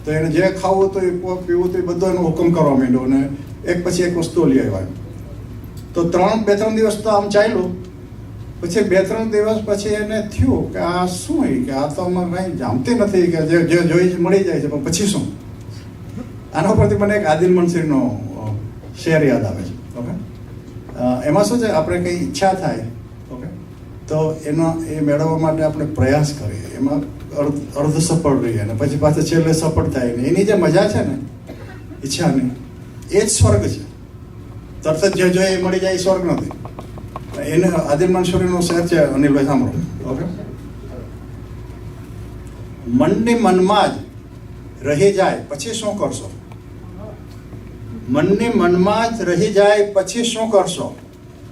તો એને જે ખાવું હતું એ પીવું હતું એ બધો એનો હુકમ કરવા માંડ્યો. અને એક પછી એક વસ્તુ લઈ આવ્યા. તો 2-3 દિવસ તો આમ ચાલ્યું. પછી 2-3 દિવસ પછી એને થયું કે આ શું હોય, કે આ તો અમારે કંઈ જામતી નથી, કે જે જોઈ મળી જાય છે, પણ પછી શું? આના પરથી મને એક આદિલ મંસીરનો શેર યાદ આવે છે. ઓકે, એમાં શું છે, આપણે કંઈ ઈચ્છા થાય, ઓકે, તો એનો એ મેળવવા માટે આપણે પ્રયાસ કરીએ, એમાં અર્ધ સફળ રહીએ, અને પછી પાછા છેલ્લે સફળ થાય. ને એની જે મજા છે ને ઈચ્છાની, એ જ સ્વર્ગ છે. તરત જ જે જોઈએ એ મળી જાય એ સ્વર્ગ નથી. એને આદિલ મંસૂરીનો શેર છે, અનિલભાઈ સાંભળો. ઓકે, મનની મનમાં જ રહી જાય પછી શું કરશો? મનની મનમાં જ રહી જાય પછી શું કરશો?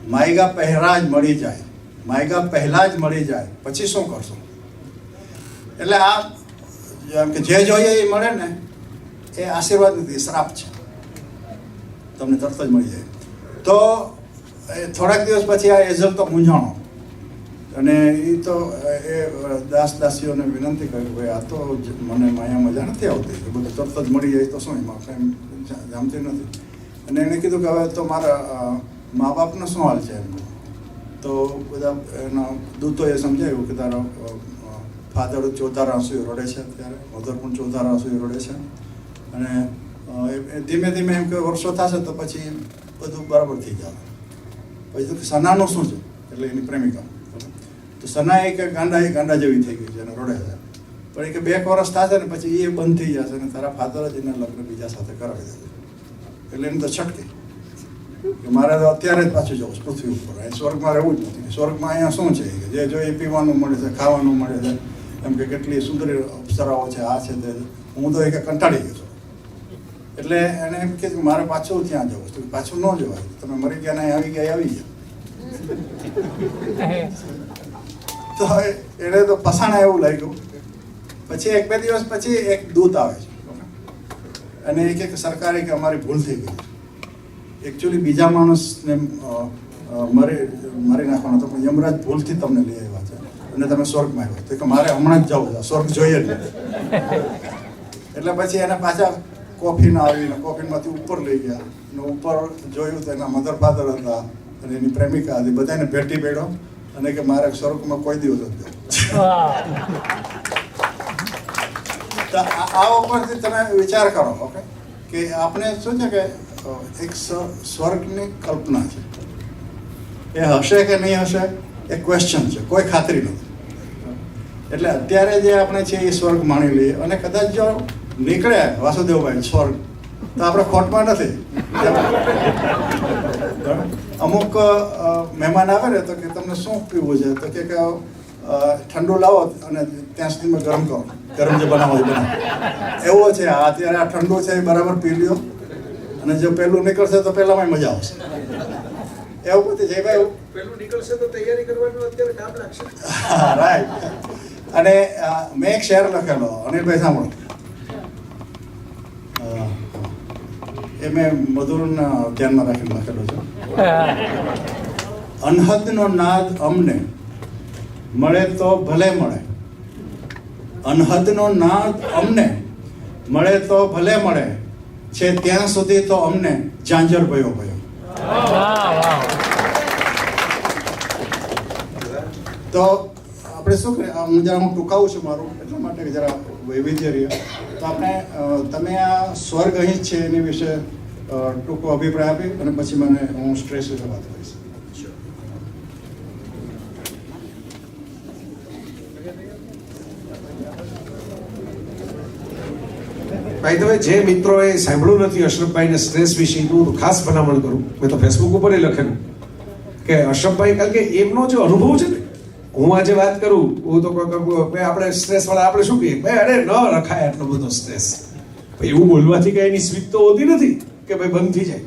માયગા પહેલા જ મળી જાય, માયગા પહેલા જ મળી જાય પછી શું કરશો? એટલે આ કે જે જોઈએ એ મળે ને એ આશીર્વાદ નથી, શ્રાપ છે. તમને તરત જ મળી જાય. તો થોડાક દિવસ પછી આ એઝલ તો મૂંઝાણો. અને એ તો એ દાસ દાસીઓને વિનંતી કરી, ભાઈ આ તો મને માયા મજા નથી આવતી, એ બધું તરત જ મળી જાય તો શું, એમાં કંઈ જામતી નથી. અને એણે કીધું કે હવે તો મારા મા બાપનો શું હાલ છે એમ. તો બધા એના દૂતોએ સમજાવ્યું કે તારો ફાધર ચોથા આંસુએ રડે છે અત્યારે, મધર પણ ચોથા આંસુએ રડે છે, અને ધીમે ધીમે એમ કે વર્ષો થશે તો પછી બધું બરાબર થઈ જાય. પછી તો સનાનું શું છે, એટલે એની પ્રેમિકા. તો સના એ કે ગાંડા જેવી થઈ ગઈ છે અને રડે છે, પણ એ કે 2 વર્ષ થશે ને પછી એ બંધ થઈ જશે અને તારા ફાધર જ એના લગ્ન બીજા સાથે કરાવી દેશે. એટલે એમ તો છટકે કે મારે તો અત્યારે જ પાછું જવું પૃથ્વી ઉપર, અહીં સ્વર્ગમાં રહેવું જ નથી. સ્વર્ગમાં અહીંયા શું છે કે જે જો એ પીવાનું મળે છે, ખાવાનું મળે છે, એમ કે કેટલી સુંદર અપ્સરાઓ છે, આ છે તે. હું તો એ કે કંટાળી ગયો છું. એટલે એને એમ કીધું કે મારે પાછું ત્યાં જવું છે. પાછું ન જવાય, તમે મરી ગયા ને આવી ગયા. તો એને તો પસાણા એવું લાગ્યું. પછી 1-2 દિવસ પછી એક દૂત આવે છે અને એ કે સરકારે કે અમારી ભૂલ થઈ ગઈ. એકચ્યુઅલી બીજા માણસને મારી નાખવાનો હતો, પણ યમરાજ ભૂલથી તમને લઈ આવ્યા છે અને તમે સ્વર્ગમાં આવ્યો. તો કે મારે હમણાં જ જવું છે, સ્વર્ગ જોઈએ જ નહીં. એટલે પછી એને પાછા કોફીન આવીને કોફીનમાંથી ઉપર લઈ ગયા અને ઉપર જોયું તો એના મધર ફાધર હતા અને એની પ્રેમિકા હતી. બધાને ભેટી પડ્યો અને કે મારે સ્વર્ગમાં કોઈ દિવસ જ જવું. તો આ ઉપરથી તમે વિચાર કરો, ઓકે, કે આપણે શું છે કે એક સ્વર્ગની કલ્પના છે. એ હશે કે નહીં હશે એ ક્વેશ્ચન છે, કોઈ ખાતરી નથી. એટલે અત્યારે જે આપણે છે એ સ્વર્ગ માણી લઈએ, અને કદાચ જો નીકળે વાસુદેવભાઈ સ્વર્ગ તો આપણે ખોટમાં નથી. અમુક મહેમાન આવે ને તો કે તમને શું પીવું છે, તો કે ઠંડુ લાવો અને ત્યાં સુધીમાં ગરમ કરો, ગરમ જે બનાવો એ બનાવો. એવો છે અત્યારે આ ઠંડુ છે એ બરાબર પી લ્યો, અને જો પહેલું નીકળશે તો પહેલામાં મજા આવશે. એવું બધું છે ભાઈ. પેલું નીકળશે તો તૈયારી કરવાનું અત્યારે કામ લાગશે. હા, રાઈટ. અને મેં એક શેર લખેલો, અનિલભાઈ સાંભળો. એ મેં મધુરના ધ્યાનમાં રાખીને લખેલો છે. અનહદનો નાદ અમને મળે તો ભલે મળે, અનહદનો નાદ અમને મળે તો ભલે મળે છે, ત્યાં સુધી તો અમને ઝાંઝર ભયો ભયો. તો આપણે શું કરીએ, હું ટૂંકાવું છું મારું એટલા માટે કે જરા વૈવિધ્ય રહે. તો આપણે તમે આ સ્વર્ગ અહીં જ છે એની વિશે ટૂંકો અભિપ્રાય આપી અને પછી હું સ્ટ્રેસ વિશે વાત કરીશ. ભાઈ, તમે જે મિત્રોએ સાંભળ્યું નથી અશરફભાઈને સ્ટ્રેસ વિશેનું, ખાસ ભલામણ કરું. મેં તો ફેસબુક ઉપર લખેલું કે અશરફભાઈ, કારણ કે એમનો જે અનુભવ છે ને, હું આજે વાત કરું હું તો આપણે સ્ટ્રેસ વાળા આપણે શું કહીએ, ભાઈ અરે ન રખાય આટલો બધો સ્ટ્રેસ. એવું બોલવાથી કઈ એની સ્વીચ તો હોતી નથી કે ભાઈ બંધ થઈ જાય.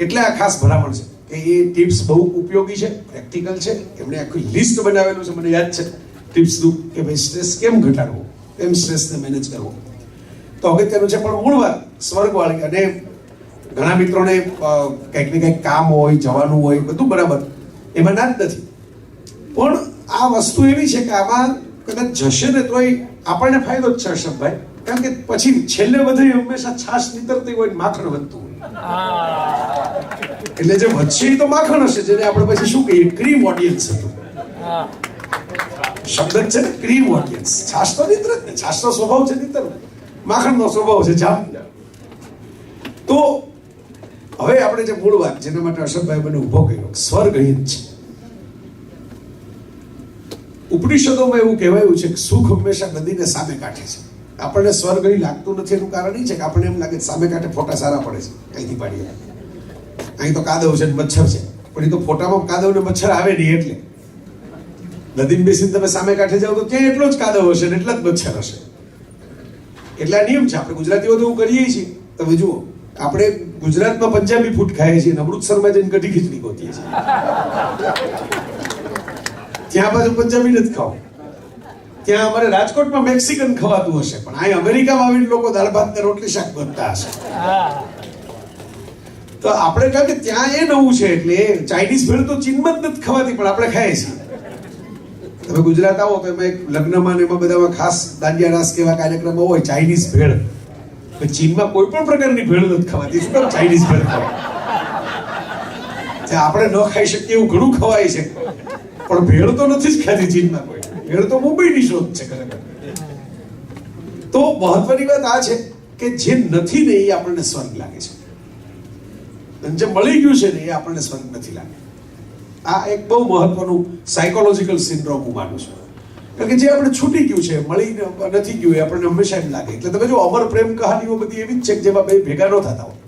એટલે આ ખાસ ભલામણ છે કે એ ટિપ્સ બહુ ઉપયોગી છે, પ્રેક્ટિકલ છે. એમણે આખું લિસ્ટ બનાવેલું છે, મને યાદ છે ટિપ્સનું, કે ભાઈ સ્ટ્રેસ કેમ ઘટાડવો, કેમ સ્ટ્રેસને મેનેજ કરવો. તો અગત્યનું છે. પણ મૂળ વાત સ્વર્ગવાળી, અને ઘણા મિત્રોને કંઈક ને કંઈક કામ હોય, જવાનું હોય, બધું બરાબર, એમાં ના જ નથી. પણ આ વસ્તુ એવી છે કે આમાં કદાચ જશે ને તોય આપણને ફાયદો જ છે અશરફભાઈ, કારણ કે પછી છેલ્લે બધે હંમેશા છાશ નીતરતી હોય, માખણ વધતું હોય. એટલે જે વધશે એ તો માખણ હશે, જેને આપણે પછી શું કહીએ, ક્રીમ ઓડિયન્સ હતું. શબ્દ છે ને, ક્રીમ ઓડિયન્સ. છાશ તો નીતર જ ને, છાશનો સ્વભાવ છે નીતર, માખણનો સ્વભાવ છે જામ. તો હવે આપણે જે મૂળ વાત જેના માટે અશરફભાઈ મને ઉભો કર્યો, સ્વર્ગ અહીં જ છે. ઉપનિષદોમાં એવું કહેવાયું છે કે સુખ હંમેશા નદીને સામે કાંઠે છે. આપણને સ્વર્ગ અહીં લાગતું નથી એનું કારણ એ છે કે આપણને એમ લાગે સામે કાંઠે ફોટા સારા પડે છે, અહીંથી પાડીએ. અહીં તો કાદવ છે, મચ્છર છે, પણ એ તો ફોટામાં કાદવ ને મચ્છર આવે નહીં. એટલે નદીમાં બેસીને તમે સામે કાંઠે જાઓ તો ત્યાં એટલો જ કાદવ હશે ને એટલા જ મચ્છર હશે. એટલા નિયમ છે. આપણે ગુજરાતીઓ તો એવું કરીએ છીએ. તમે જુઓ, આપણે ગુજરાતમાં પંજાબી ફૂડ ખાઈએ છીએ, અમૃતસરમાં જઈને કઢી ખીચડી ગોતીએ છીએ. ત્યાં બાજુ પંજાબી નથી ખાવ. ત્યાં અમારે રાજકોટમાં મેક્સિકન ખવાતું હશે, પણ અહીં અમેરિકામાં આવીને લોકો દાળ ભાત ને રોટલી શાક બનતા હશે. તો આપણે કારણ કે ત્યાં એ નવું છે, એટલે ચાઇનીઝ ભેળ તો ચીનમાં જ નથી ખવાતી, પણ આપણે ખાઈએ છીએ. તમે ગુજરાત આવો તો એમાં એક લગ્નમાં ને એમાં બધામાં ખાસ દાંડિયા રાસ કેવા કાર્યક્રમો હોય, ચાઇનીઝ ભેળ. ચીનમાં કોઈ પણ પ્રકારની ભેળ નથી ખવાતી, શું કામ ચાઇનીઝ ભેળ ખાવા? જે આપણે ન ખાઈ શકીએ એવું ઘણું ખવાય છે, પણ ભેળ તો નથી જ ખાધી ચીનમાં કોઈ. ભેળ તો મુંબઈની શોધ છે ખરેખર. તો મહત્વની વાત આ છે કે જે નથી ને એ આપણને સ્વર્ગ લાગે છે, અને જે મળી ગયું છે ને એ આપણને સ્વર્ગ નથી લાગે. આ એક બહુ મહત્વનું સાયકોલોજીકલ સિન્ડ્રોમ હું માનું છું. કારણ કે જે આપણે છૂટી ગયું છે, મળી નથી ગયું, એ આપણને હંમેશા એમ લાગે. એટલે તમે જો અમર પ્રેમ કહાનીઓ બધી એવી જ છે કે જેમાં બે ભેગા ન થતા હોય.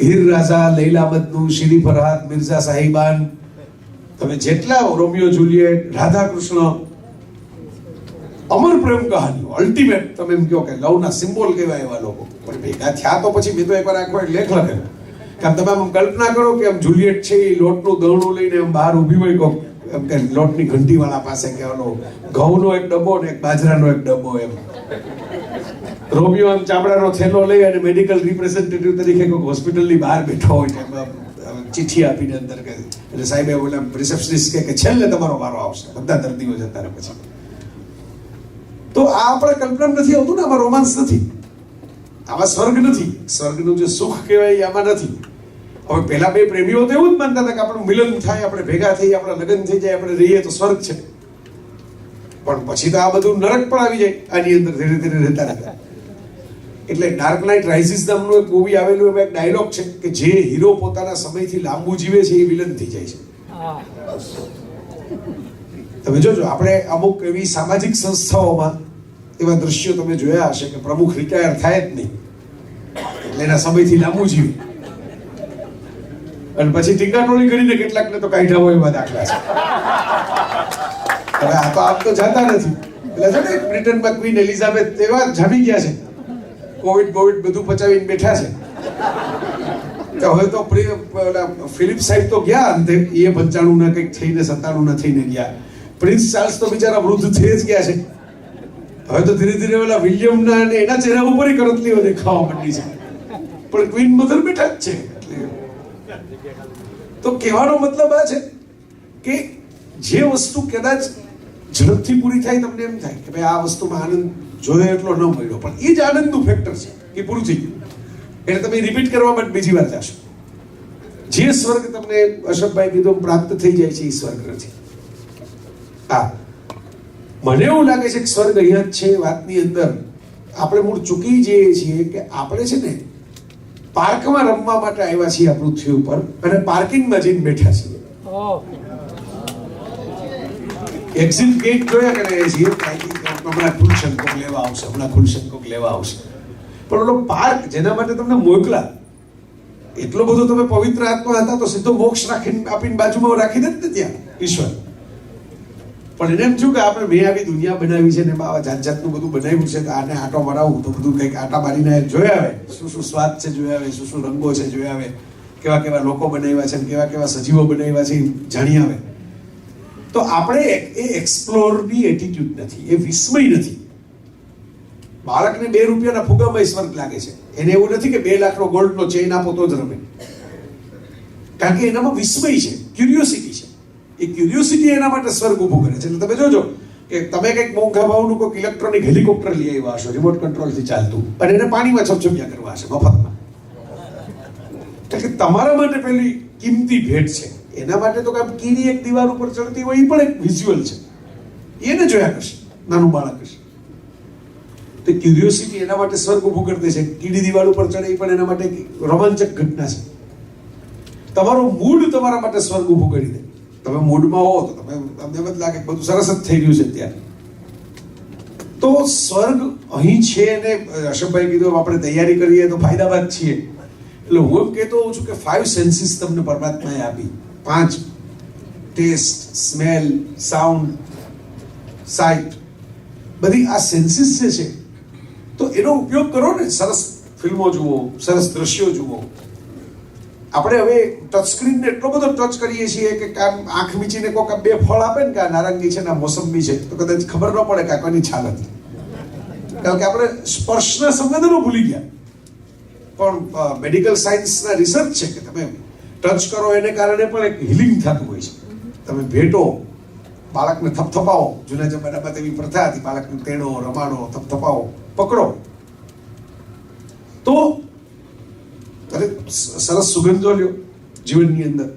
હીર રાજા, લૈલા મજનુ, શીરી ફરહાદ, મિર્ઝા સાહિબાન, તમે જેટલા રોમિયો જુલિયટ, રાધા કૃષ્ણ, અમર પ્રેમ કહાનીઓ, અલ્ટિમેટ તમે એમ કહો કે લવના સિમ્બોલ કહેવાય એવા લોકો, પણ ભેગા થયા તો પછી મેં તો એકવાર આખો એક લેખ લખેલો. કે તમે આમ કલ્પના કરો કે આમ જુલિયટ છે એ લોટનું દળણું લઈને આમ બહાર ઊભી હોય કોક એમ કે લોટની ઘંટી વાળા પાસે, કે ઓલો ઘઉંનો એક ડબ્બો ને એક બાજરાનો એક ડબ્બો, એમ રોમિયો આમ ચામડાનો થેલો લઈ અને મેડિકલ રિપ્રેઝેન્ટેટિવ તરીકે કોઈક હોસ્પિટલની બહાર બેઠો હોય છે, ચિઠ્ઠી આપીને અંદર કે એટલે સાહેબ ઓલા રિસેપ્શનિસ્ટ કે છેલ્લે તમારો વારો આવશે, બધા દર્દીઓ જતા રહે પછી. તો આ આપણે કલ્પના નથી આવતું ને, આમાં રોમાન્સ નથી, આમાં સ્વર્ગ નથી. સ્વર્ગનું જે સુખ કહેવાય આમાં નથી. હવે પેલા બે પ્રેમીઓ તો એવું જ માનતા હતા કે આપણું મિલન થાય, આપણે ભેગા થઈએ, આપણા લગ્ન થઈ જાય, આપણે રહીએ તો સ્વર્ગ છે. પણ પછી તો આ બધું નરક પણ આવી જાય આની અંદર ધીરે ધીરે રહેતા રહેતા. એટલે ડાર્ક નાઇટ રાઇઝિસ નામનું એક મૂવી આવેલું, એમાં એક ડાયલોગ છે કે જે હીરો પોતાના સમયથી લાંબુ જીવે છે એ વિલન થઈ જાય છે. તમે જોજો, આપણે અમુક એવી સામાજિક સંસ્થાઓમાં એવા દ્રશ્યો તમે જોયા હશે કે પ્રમુખ રિટાયર થાય જ નહીં, એટલે એના સમયથી લાંબુ જીવે, અને પછી ટીકાટોળી કરીને કેટલાકને તો કાઢ્યા હોય એવા દાખલા છે. હવે આ તો આપ તો જાતા નથી. એટલે છે ને બ્રિટનમાં ક્વીન એલિઝાબેથ એવા જામી ગયા છે, કોવિડ બધું પચાવીને બેઠા છે. હવે તો ફિલિપ સાહેબ તો ગયા અંતે, એ 95 ના કંઈક થઈને 97 ના થઈને ગયા. પ્રિન્સ ચાર્લ્સ તો બિચારા વૃદ્ધ થઈ જ ગયા છે. હવે તો ધીરે ધીરે ઓલા વિલિયમ ના અને એના ચહેરા ઉપર કરતલીઓ દેખાવા માંડી છે, પણ ક્વીન મધર બેઠા જ છે. તો કહેવાનો મતલબ આ છે કે જે વસ્તુ કદાચ ઝડપથી પૂરી થાય, તમને એમ થાય કે ભાઈ આ વસ્તુમાં આનંદ જોયો એટલો ન મળ્યો, પણ એ જ આનંદનું ફેક્ટર છે કે પૂરું થઈ ગયું. એટલે તમે રિપીટ કરવા માટે બીજી વાર જશો. જે સ્વર્ગ તમને અશોકભાઈ કીધું પ્રાપ્ત થઈ જાય છે એ સ્વર્ગ નથી. હા, મને એવું લાગે છે કે સ્વર્ગ અહીંયા જ છે. વાતની અંદર આપણે મૂળ ચૂકી જઈએ છીએ કે આપણે છે ને પાર્કમાં રમવા માટે આવ્યા છીએ આ પૃથ્વી ઉપર, અને પાર્કિંગમાં જઈને બેઠા છીએ. એક્ઝિટ ગેટ જોયા કરે છીએ, હમણાં ખુલશે કોક લેવા આવશે, હમણાં ખુલશે કોક લેવા આવશે. પણ ઓલો પાર્ક જેના માટે તમને મોકલા, એટલો બધો તમે પવિત્ર આત્મા હતા તો સીધો મોક્ષ રાખીને આપીને બાજુમાં રાખી દે ને ત્યાં ઈશ્વર. પણ એને એમ થયું કે આપણે મેં આવી દુનિયા બનાવી છે ને આવા જાત જાતનું બધું બનાવ્યું છે, તો આને આટો મરાવું તો બધું કંઈક આટા મારીને જોયા આવે, શું શું સ્વાદ છે જોયા આવે, શું શું રંગો છે જોયા આવે, કેવા કેવા લોકો બનાવ્યા છે, કેવા કેવા સજીવો બનાવ્યા છે જાણી આવે. તો આપણે એ એક્સપ્લોરની એટીટ્યુડ નથી, એ વિસ્મય નથી. બાળકને 2 રૂપિયાના ફુગામાં સ્વર્ગ લાગે છે, એને એવું નથી કે 2 લાખનો ગોલ્ડનો ચેઇન આપો તો જ રમે, કારણ કે એનામાં વિસ્મય છે, ક્યુરિયોસિટી છે. એ ક્યુરિયોસિટી એના માટે સ્વર્ગ ઊભું કરે છે. એટલે તમે જોજો કે તમે કંઈક મોંઘા ભાવનું કોઈક ઇલેક્ટ્રોનિક હેલિકોપ્ટર લઈ આવ્યા હશો, રિમોટ કંટ્રોલથી ચાલતું, અને એને પાણીમાં છપછપિયા કરવા હશે મફતમાં. એટલે તમારા માટે પેલી કિંમતી ભેટ છે. એના માટે તો કામ કીડી એક દીવાલ ઉપર ચડતી હોય એ પણ એક વિઝ્યુઅલ છે, એને જોયા કરશે નાનું બાળક હશે. તો ક્યુરિયોસિટી એના માટે સ્વર્ગ ઊભું કરી દે છે. કીડી દિવાલ ઉપર ચડે એ પણ એના માટે રોમાંચક ઘટના છે. તમારો મૂડ તમારા માટે સ્વર્ગ ઊભું કરી દે. તમે મૂડમાં હો તો તમને એમ જ લાગે બધું સરસ જ થઈ રહ્યું છે ત્યારે. તો સ્વર્ગ અહીં છે, અને અશોકભાઈ કીધું આપણે તૈયારી કરીએ તો ફાયદાબાદ છીએ. એટલે હું એમ કહેતો હોઉં છું કે 5 સેન્સીસ તમને પરમાત્માએ આપી. 5 ટેસ્ટ, સ્મેલ, સાઉન્ડ, સાઇટ, બધી આ સેન્સીસ જે છે તો એનો ઉપયોગ કરો ને. સરસ ફિલ્મો જુઓ, સરસ દ્રશ્યો જુઓ. આપણે હવે ટચ સ્ક્રીનને એટલો બધો ટચ કરીએ છીએ કે આંખ મીચીને કોઈક 2 ફળ આપે ને કે આ નારંગી છે ને આ મોસંબી છે, તો કદાચ ખબર ન પડે કે આ કોની છાલ હતી, કારણ કે આપણે સ્પર્શના સંવેદનો ભૂલી ગયા. પણ મેડિકલ સાયન્સના રિસર્ચ છે કે તમે ટચ કરો એને કારણે પણ એક હિલિંગ થતું હોય છે. તમે ભેટો, બાળકને થપથપાવો. જૂના જમાનામાં તેવી પ્રથા હતી, બાળકને તેડો, રમાડો, થપથપાવો, પકડો તો અરે સરસ સુગંધો લ્યો, જીવનની અંદર.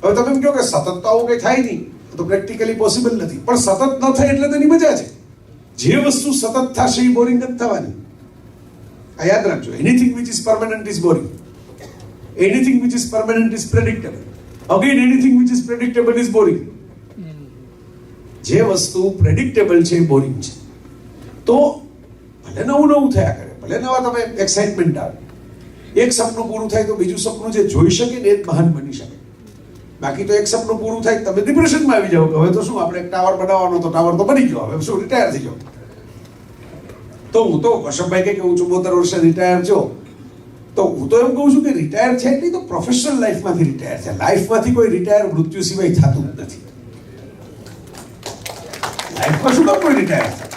હવે તમે એમ કહો કે સતત તો આવું કંઈ થાય નહીં, તો પ્રેક્ટિકલી પોસિબલ નથી, પણ સતત ન થાય એટલે તેની મજા છે. જે વસ્તુ સતત થશે એ બોરિંગ જ થવાની. આ યાદ રાખજો, anything which is permanent is boring, anything which is permanent is predictable, again anything which is predictable is boring. જે વસ્તુ પ્રેડિક્ટેબલ છે એ બોરિંગ છે. તો ભલે નવું નવું થયા કરે, ભલે નવા તમે એક્સાઇટમેન્ટ આવે, એક સપનું પૂરું થાય તો બીજું સપનું જે જોઈ શકે ને એ જ મહાન બની શકે. બાકી તો એક સપનું પૂરું થાય તમે ડિપ્રેશનમાં આવી જાઓ કે હવે તો શું આપણે એક ટાવર બનાવવાનો, તો ટાવર તો બની ગયો, હવે શું રિટાયર થઈ જાઓ. તો હું તો કશ્યપભાઈ કે હું 74 વર્ષે રિટાયર છો, તો હું તો એમ કહું છું કે રિટાયર છે એટલે તો પ્રોફેશનલ લાઈફમાંથી રિટાયર છે. લાઈફમાંથી કોઈ રિટાયર મૃત્યુ સિવાય થતું જ નથી. લાઈફમાં શું કામ કોઈ રિટાયર થાય?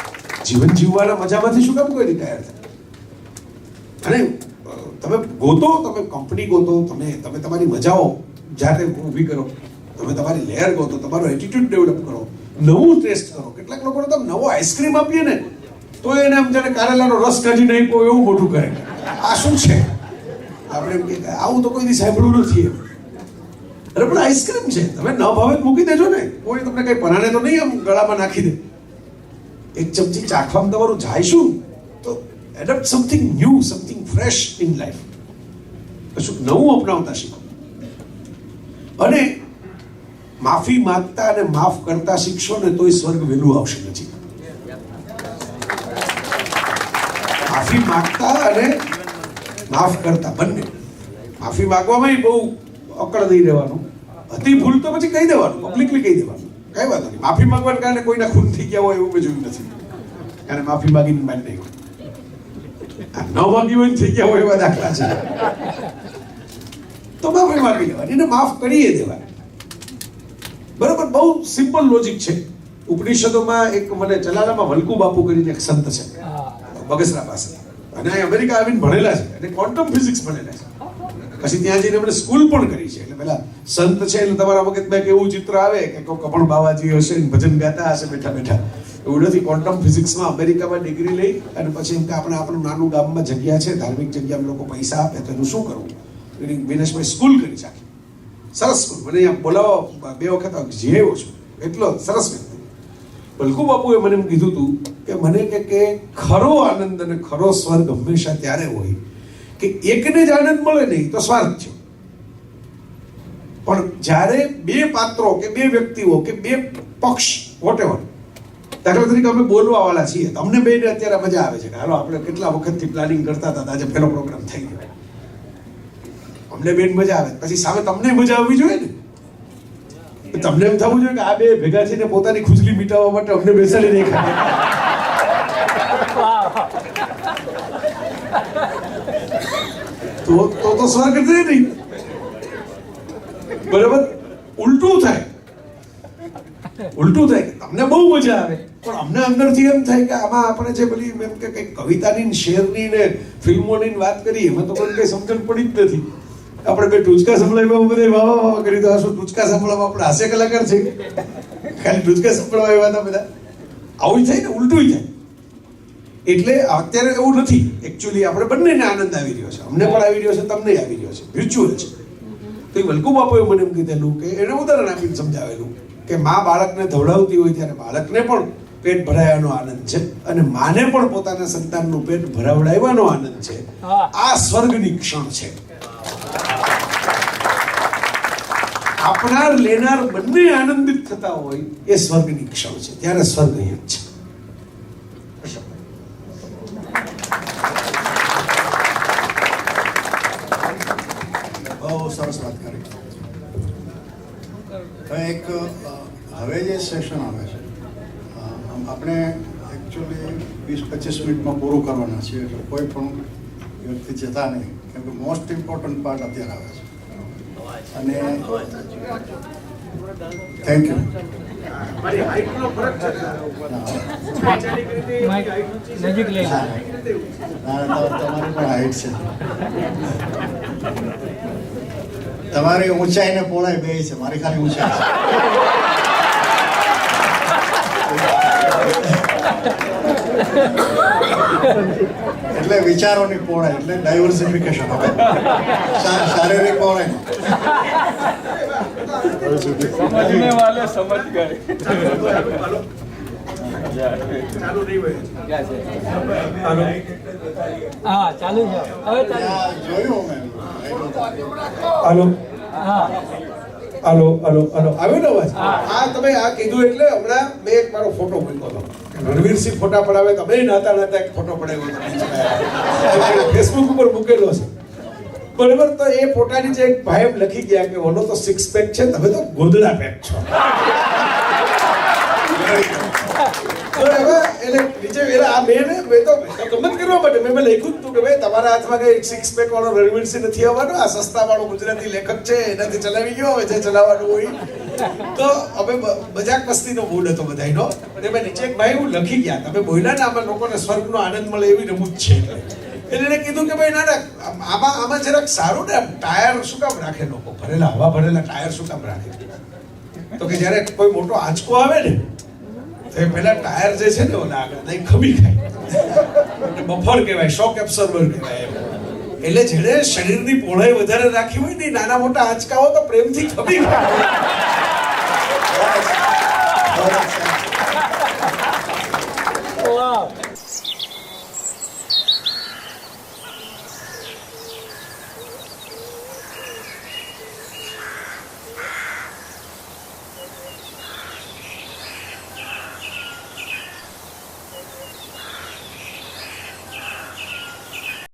જીવન જીવવાના મજામાંથી શું કામ કોઈ રિટાયર થાય? અને તમે ગોતો, તમે કંપની ગોતો, તમે તમારી મજાઓ જાતે ઊભી કરો, તમે તમારી લેયર ગોતો, તમારો એટીટ્યુડ ડેવલપ કરો, નવું ટેસ્ટ કરો. કેટલાક લોકોને તમે નવો આઈસ્ક્રીમ આપીએ ને તો એને આમ જાણે કારેલાનો રસ કાઢીને આપ્યો એવું મોટું કરે. આ શું છે? આપણે એમ કે આવું તો કોઈ દી સાંભળ્યું નથી એમ. અરે પણ આઈસ્ક્રીમ છે, તમે ન ભાવે તો મૂકી દેજો ને, કોઈ તમને કઈ પરાણે તો નહીં આમ ગળામાં નાખી દે. એક ચમચી ચાખવામાં તમારું જાય શું? તો adapt something new, something fresh in life. કશું નવું અપનાવતા શીખો. અને માફી માંગતા અને માફ કરતા શીખશો ને તોય સ્વર્ગ વહેલું આવશે નથી. માફી માંગતા અને માફ કરતા બંને. માફી માંગવામાં બહુ અકળ નહીં રહેવાનું, હતી ભૂલ તો પછી કહી દેવાનું, પબ્લિકલી કહી દેવાનું, કઈ વાંધો નહીં. માફી માંગવાના કારણે કોઈના ખૂન થઈ ગયા હોય એવું મેં જોયું નથી. અને માફી માંગીને માન નહીં હોય, ન માંગી હોય થઈ ગયા હોય એવા દાખલા છે. તો માફી માંગી લેવાની, એને માફ કરીએ દેવાય. બરાબર, બહુ સિમ્પલ લોજિક છે. ઉપનિષદોમાં એક મને ચલાલામાં વલ્કુ બાપુ કરીને એક સંત છે બગસરા પાસે, અને અહીં અમેરિકા આવીને ભણેલા છે અને ક્વોન્ટમ ફિઝિક્સ ભણેલા છે. પછી ત્યાં જઈને એમણે સ્કૂલ પણ કરી છે. એટલે પેલા સંત છે એટલે તમારા મગજમાં એક એવું ચિત્ર આવે કે કોઈ કપણ બાવાજી હશે ને ભજન ગાતા હશે બેઠા બેઠા. એવું નથી. ક્વોન્ટમ ફિઝિક્સમાં અમેરિકામાં ડિગ્રી લઈ અને પછી એમ કે આપણે આપણું નાનું ગામમાં જગ્યા છે, ધાર્મિક જગ્યામાં લોકો પૈસા આપે તો એનું શું કરવું. વિનેશભાઈ સ્કૂલ કરી છે, સરસ સ્કૂલ. મને અહીંયા બોલાવો 2 વખત જઈ આવ્યો છું, એટલો સરસ વ્યક્તિ. બલકુ બાપુએ મને એમ કીધું હતું કે મને કે ખરો આનંદ અને ખરો સ્વર્ગ હંમેશા ત્યારે હોય કે એકને જ આનંદ મળે નહીં તો સ્વાર્થ છે, પણ જ્યારે 2 પાત્રો કે 2 વ્યક્તિઓ કે 2 પક્ષ વોટેવર, દાખલા તરીકે અમે બોલવા વાળા છીએ, તમને બેને અત્યારે મજા આવે છે કે હાલો આપણે કેટલા વખતથી પ્લાનિંગ કરતા હતા, આજે પહેલો પ્રોગ્રામ થઈ ગયો, અમને બેન મજા આવે. પછી સામે તમને મજા આવવી જોઈએ ને. તમને એમ થવું જોઈએ કે આ 2 ભેગા થઈને પોતાની ખુજલી મિટાવવા માટે અમને બેસાડી નહીં ખાતે. તો સ્વર્ગ છે નહીં. બરાબર, ઉલટું થાય તમને બહુ મજા આવે પણ અમને અંદરથી એમ થાય કે આમાં આપણે જે પેલી એમ કે કઈ કવિતાની શેરની ને ફિલ્મોની વાત કરીએ એમાં તો કોઈ કઈ સમજણ પડી જ નથી. આપણે બે ટૂચકા સંભળાવ્યા બધે વાહ વાહ કરી તો શું ટૂચકા સંભળાવવા આપણે હાસ્ય કલાકાર છે, ખાલી ટૂચકા સંભળાવવા એવા હતા બધા. આવું થાય ને, ઉલટું થાય. એટલે અત્યારે એવું નથી. એકચ્યુઅલી આપણે બંનેને આનંદ આવી રહ્યો છે, અમને પણ આવી રહ્યો છે, તમને આવી રહ્યો છે, મ્યુચ્યુઅલ છે. તો એ વલ્કુ બાપુએ મને એમ કીધેલું કે એને ઉદાહરણ આપીને સમજાવેલું કે મા બાળકને ધવડાવતી હોય ત્યારે બાળકને પણ પેટ ભરાવાનો આનંદ છે અને માને પણ પોતાના સંતાનનું પેટ ભરાવડાવવાનો આનંદ છે. આ સ્વર્ગની ક્ષણ છે. આપનાર લેનાર બંને આનંદિત થતા હોય એ સ્વર્ગની ક્ષણ છે. ત્યારે સ્વર્ગ અહીંયા જ છે. બહુ સરસ વાત કરી. હવે જે સેશન આવે છે આપણે એકચ્યુઅલી 20-25 મિનિટમાં પૂરું કરવાના છીએ, એટલે કોઈ પણ વ્યક્તિ જતા નહીં, કેમ કે મોસ્ટ ઇમ્પોર્ટન્ટ પાર્ટ અત્યારે આવે છે. અને થેન્ક યુ. તમારી પણ હાઈટ છે, તમારી ઊંચાઈ ને પહોળાઈ બે છે, મારી ખાલી ઊંચાઈ છે. એટલે એટલે વિચારોની પહોળાઈ એટલે ડાયવર્સિફિકેશન હવે શારીરિક પહોળાઈ समझने वाले समझ गए हाँ चालू है હવે ચાલુ જોયું મેં હાલો હા હાલો હાલો હાલો આવ્યો ને અવાજ આ તમે આ કીધું એટલે હમણાં મેં એક મારો ફોટો મૂક્યો હતો રણવીરસિંહ ફોટા પડાવે તમે નાતા નાતા એક ફોટો પડાવ્યો ફેસબુક ઉપર મૂકેલો છે બરાબર તો એ ફોટાની જે એક ભાઈ લખી ગયા કે ઓનો તો સિક્સ પેક છે તમે તો ગોદડા પેક છો બરાબર એટલે નીચે વેલા આ મેં તો ગમત કરવા માટે મેં લખ્યું હતું કે ભાઈ તમારા હાથમાં કઈ સિક્સ પેક વાળો રણવીરસિંહ નથી આવવાનો આ સસ્તા વાળો ગુજરાતી લેખક છે એનાથી ચલાવી ગયો હવે જે ચલાવવાનું હોય તો અમે મજાક મસ્તીનો મૂડ હતો બધાયનો અને મેં નીચે એક ભાઈ હું લખી ગયા તમે બોલ્યા ને આમાં લોકોને સ્વર્ગનો આનંદ મળે એવી રમૂજ છે એટલે એને કીધું કે ભાઈ ના આમાં જરાક સારું ને ટાયર શું કામ રાખે લોકો ભરેલા હવા ભરેલા ટાયર શું કામ રાખે તો કે જ્યારે કોઈ મોટો આંચકો આવે ને તો એ પેલા ટાયર જે છે ને ઓલા આગળ નહીં ખમી ખાય એટલે બફર કહેવાય શોક એબ્સોર્બર કહેવાય એમ એટલે જેને શરીરની પહોળાઈ વધારે રાખી હોય ને નાના મોટા આંચકાઓ તો પ્રેમથી ખમી ખાય વાહ